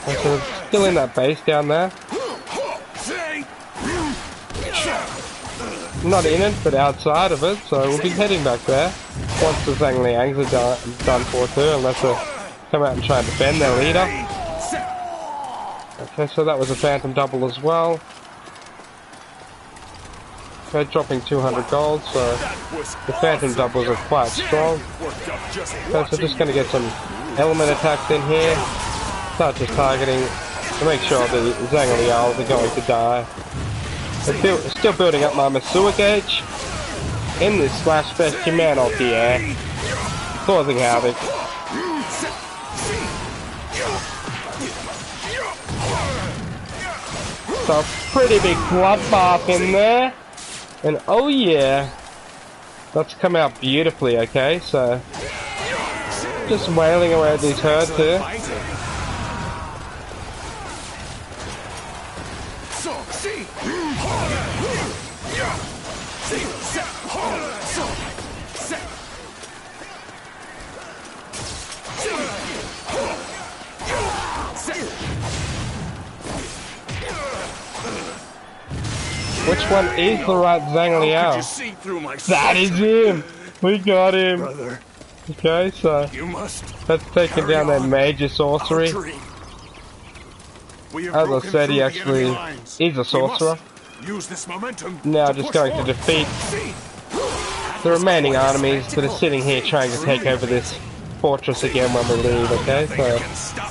Okay, so still in that base down there. Not in it, but outside of it, so we'll be heading back there. Once the Zhang Liangs are done for too, unless they come out and try and defend their leader. Okay, so that was a phantom double as well. Okay, dropping 200 gold, so the phantom doubles are quite strong. Okay, so just going to get some element attacks in here. Start just targeting to make sure the Zhang Liao are going to die. Still building up my Masua gauge in this slash fest man off the air, causing havoc. So pretty big bloodbath in there. And oh yeah, that's come out beautifully, okay, so just wailing away at these herds here. Which one is the right Zhang Liao? That is him! We got him! Okay, so that's taking down their major sorcery. As I said, he actually is a sorcerer. Use this momentum. Now just going to defeat the remaining armies that are sitting here trying to take over this fortress again when we leave, okay? So,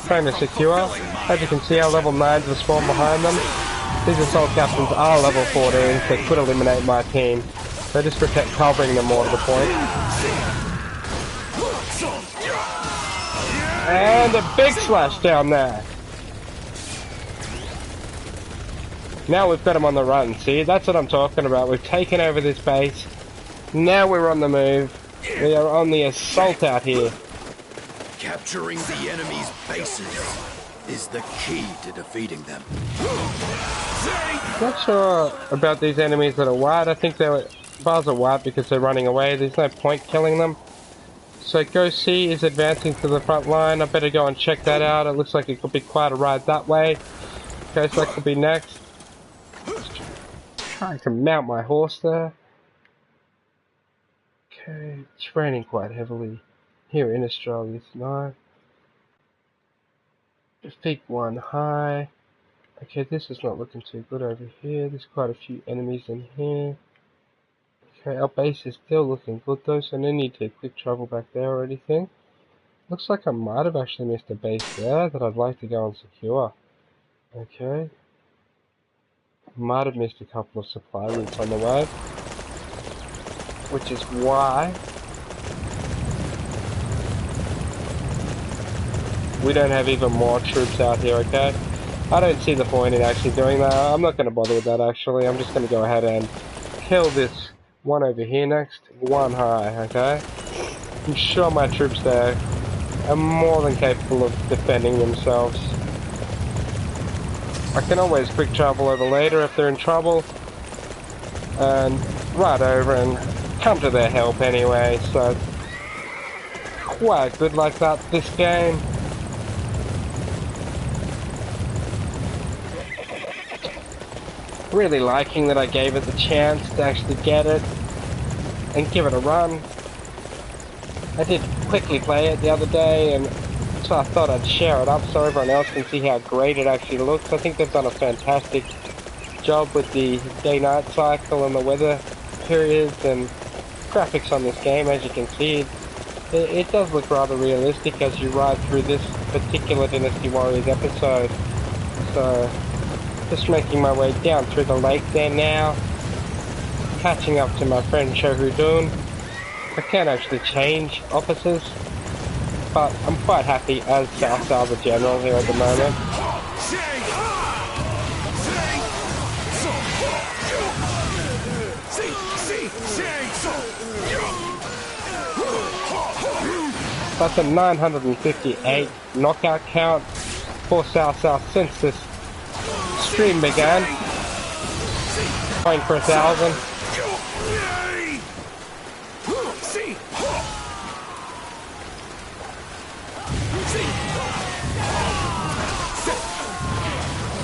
trying to secure. As you can see, our level 9s are spawned behind them. These assault captains are level 14, so could eliminate my team. So just covering them more to the point. And a big slash down there. Now we've got them on the run, see? That's what I'm talking about. We've taken over this base. Now we're on the move. We are on the assault out here. Capturing the enemy's bases is the key to defeating them. Not sure about these enemies that are white. I think they're bars are white because they're running away. There's no point killing them. So Go C is advancing to the front line. I better go and check that out. It looks like it could be quite a ride that way. Okay, so that could be next. Trying to mount my horse there. Okay, it's raining quite heavily here in Australia tonight. Defeat one high. Okay, this is not looking too good over here. There's quite a few enemies in here. Okay, our base is still looking good though, so no need to quick travel back there or anything. Looks like I might have actually missed a base there that I'd like to go and secure. Okay. Might have missed a couple of supply routes on the way. Which is why we don't have even more troops out here, okay? I don't see the point in actually doing that. I'm not going to bother with that actually. I'm just going to go ahead and kill this one over here next. One high, okay? I'm sure my troops there are more than capable of defending themselves. I can always quick travel over later if they're in trouble. And ride over and come to their help anyway, so quite good like that this game. Really liking that I gave it the chance to actually get it and give it a run. I did quickly play it the other day, and so I thought I'd share it up so everyone else can see how great it actually looks. I think they've done a fantastic job with the day-night cycle and the weather periods and graphics on this game. As you can see, it does look rather realistic as you ride through this particular Dynasty Warriors episode. So, just making my way down through the lake there now, catching up to my friend Shohudun. I can't actually change officers, but I'm quite happy as Cao Cao the General here at the moment. That's a 958 knockout count for Cao Cao since this stream began. Going for 1,000.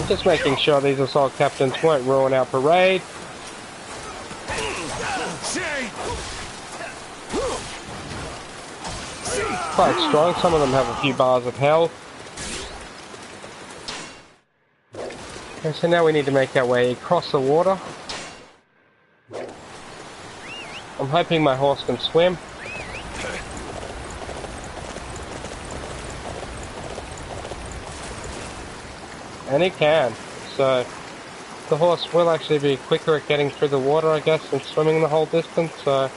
Just making sure these assault captains won't ruin our parade. Quite strong, some of them have a few bars of health. Okay, so now we need to make our way across the water. I'm hoping my horse can swim. And it can, so the horse will actually be quicker at getting through the water, I guess, than swimming the whole distance, so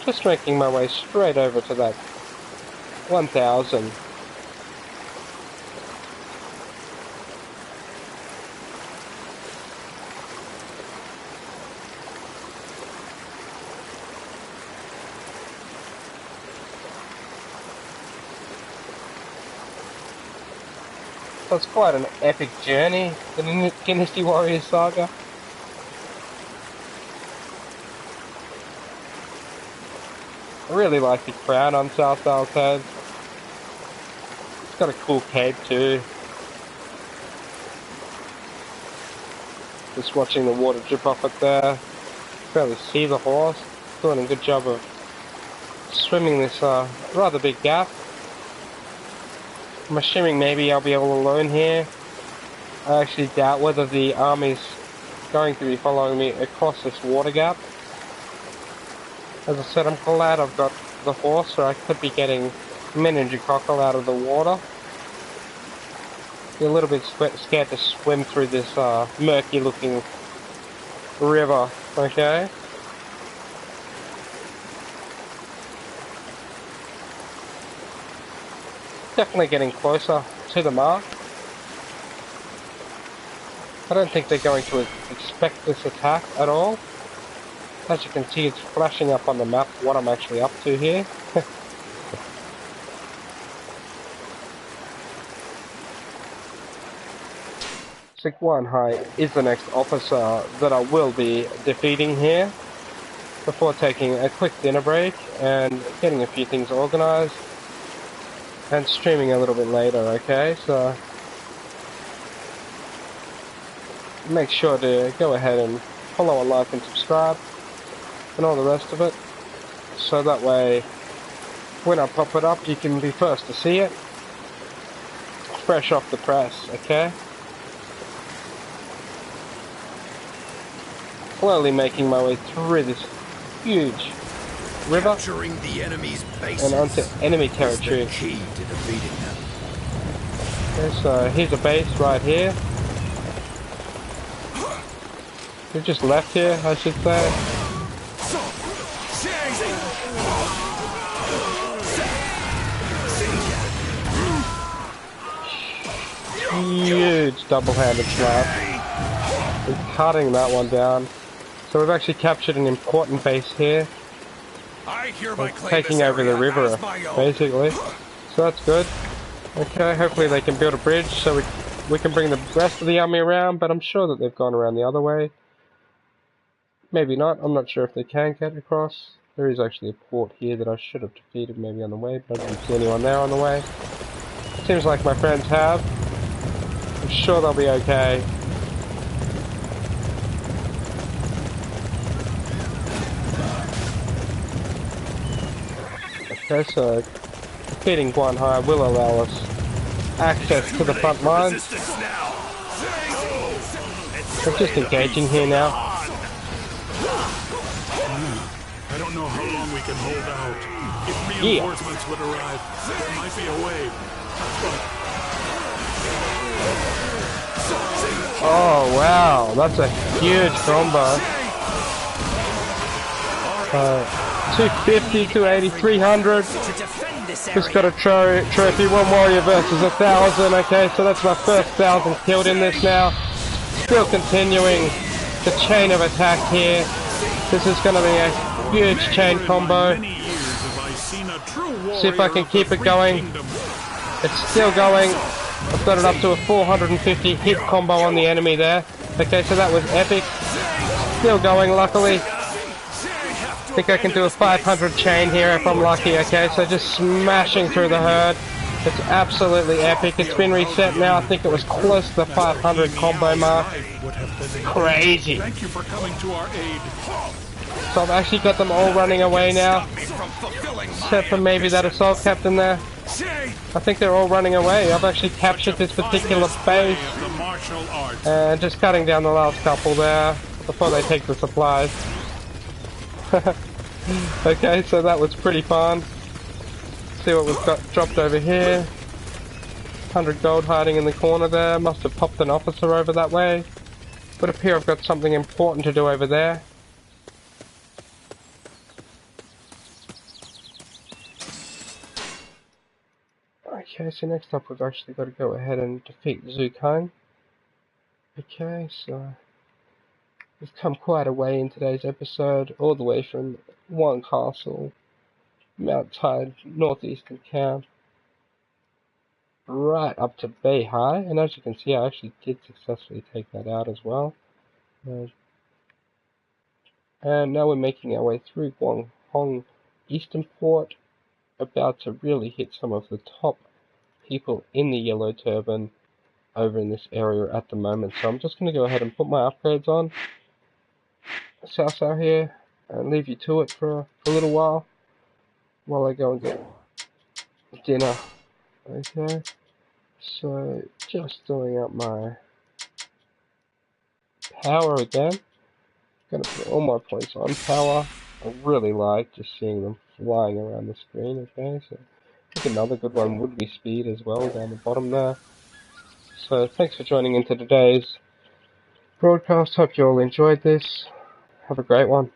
just making my way straight over to that 1,000. So it's quite an epic journey, the Dynasty Warriors saga. I really like the crown on Cao Cao's head. It's got a cool cape too. Just watching the water drip off it there. Barely see the horse. Doing a good job of swimming this rather big gap. I'm assuming maybe I'll be able to learn here. I actually doubt whether the army's going to be following me across this water gap. As I said, I'm glad I've got the horse, or I could be getting meningococcal out of the water. Be a little bit scared to swim through this murky looking river, okay? Definitely getting closer to the mark. I don't think they're going to expect this attack at all. As you can see, it's flashing up on the map what I'm actually up to here. Guan Hai is the next officer that I will be defeating here before taking a quick dinner break and getting a few things organized and streaming a little bit later, okay? So make sure to go ahead and follow and like and subscribe and all the rest of it, so that way when I pop it up you can be first to see it, fresh off the press, okay? Slowly making my way through this huge river Capturing the enemy's and onto enemy territory. is the key to defeating them. Okay, so here's a base right here. We've just left here, I should say. Huge double-handed slap. We're cutting that one down. So we've actually captured an important base here. We're taking over the river, basically. So that's good. Okay, hopefully they can build a bridge so we can bring the rest of the army around, but I'm sure that they've gone around the other way. Maybe not, I'm not sure if they can get across. There is actually a port here that I should have defeated maybe on the way, but I didn't see anyone there on the way. Seems like my friends have. I'm sure they'll be okay. Okay, so defeating Guan Hai will allow us access to the front lines. We're just engaging here now. I don't know how long we can hold out. If reinforcements would arrive, there might be a way. Oh wow, that's a huge combo. 250, 280, 300. Just got a trophy, 1 warrior versus 1,000. Okay, so that's my first 1,000 killed in this now. Still continuing the chain of attack here. This is going to be a huge chain combo. See if I can keep it going. It's still going. I've got it up to a 450 hit combo on the enemy there. Okay, so that was epic. Still going, luckily. I think I can do a 500 chain here if I'm lucky, okay? So just smashing through the herd. It's absolutely epic. It's been reset now. I think it was close to the 500 combo mark. Crazy. Thank you for coming to our aid. So I've actually got them all running away now. Except for maybe that assault captain there. I think they're all running away. I've actually captured this particular base. And just cutting down the last couple there before they take the supplies. Okay, so that was pretty fun. See what we've got dropped over here. 100 gold hiding in the corner there. Must have popped an officer over that way. But up here I've got something important to do over there. Okay, so next up we've actually got to go ahead and defeat Zhu Kang. Okay, so we've come quite a way in today's episode, all the way from One Castle, Mount Tide, northeastern camp, right up to Beihai, and as you can see I actually did successfully take that out as well. And now we're making our way through Guanghong Eastern Port, about to really hit some of the top people in the Yellow Turban over in this area at the moment. So I'm just going to go ahead and put my upgrades on. Cao here, and leave you to it for a little while I go and get dinner. Okay, so just doing up my power again. Gonna put all my points on power. I really like just seeing them flying around the screen. Okay, so I think another good one would be speed as well down the bottom there. So thanks for joining into today's broadcast. Hope you all enjoyed this. Have a great one.